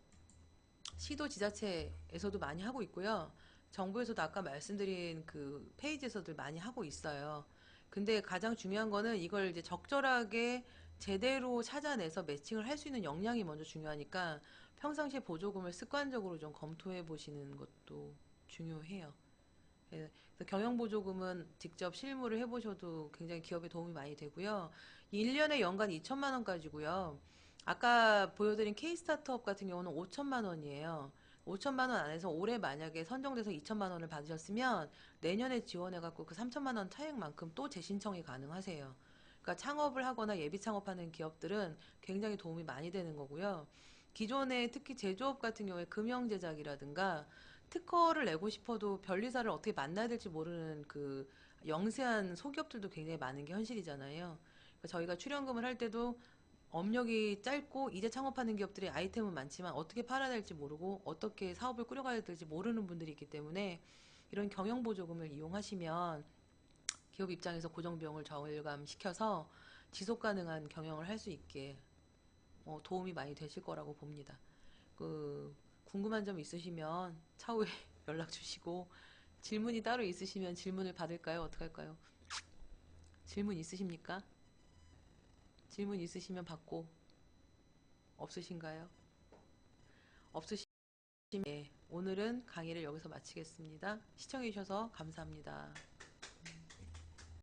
시도 지자체에서도 많이 하고 있고요. 정부에서도 아까 말씀드린 그 페이지에서도 많이 하고 있어요. 근데 가장 중요한 거는 이걸 이제 적절하게 제대로 찾아내서 매칭을 할 수 있는 역량이 먼저 중요하니까 평상시에 보조금을 습관적으로 좀 검토해 보시는 것도 중요해요. 예, 그래서 경영보조금은 직접 실무를 해보셔도 굉장히 기업에 도움이 많이 되고요. 1년에 연간 2천만 원까지고요. 아까 보여드린 K 스타트업 같은 경우는 5천만 원이에요. 5천만 원 안에서 올해 만약에 선정돼서 2천만 원을 받으셨으면 내년에 지원해갖고 그 3천만 원 차액만큼 또 재신청이 가능하세요. 그러니까 창업을 하거나 예비 창업하는 기업들은 굉장히 도움이 많이 되는 거고요. 기존에 특히 제조업 같은 경우에 금형 제작이라든가 특허를 내고 싶어도 변리사를 어떻게 만나야 될지 모르는 그 영세한 소기업들도 굉장히 많은 게 현실이잖아요. 그러니까 저희가 출연금을 할 때도 업력이 짧고 이제 창업하는 기업들이 아이템은 많지만 어떻게 팔아야 될지 모르고 어떻게 사업을 꾸려가야 될지 모르는 분들이 있기 때문에 이런 경영보조금을 이용하시면 기업 입장에서 고정비용을 절감시켜서 지속 가능한 경영을 할 수 있게 도움이 많이 되실 거라고 봅니다. 그 궁금한 점 있으시면 차후에 연락 주시고 질문이 따로 있으시면 질문을 받을까요? 어떻게 할까요? 질문 있으십니까? 질문 있으시면 받고 없으신가요? 없으시면 예, 오늘은 강의를 여기서 마치겠습니다. 시청해 주셔서 감사합니다.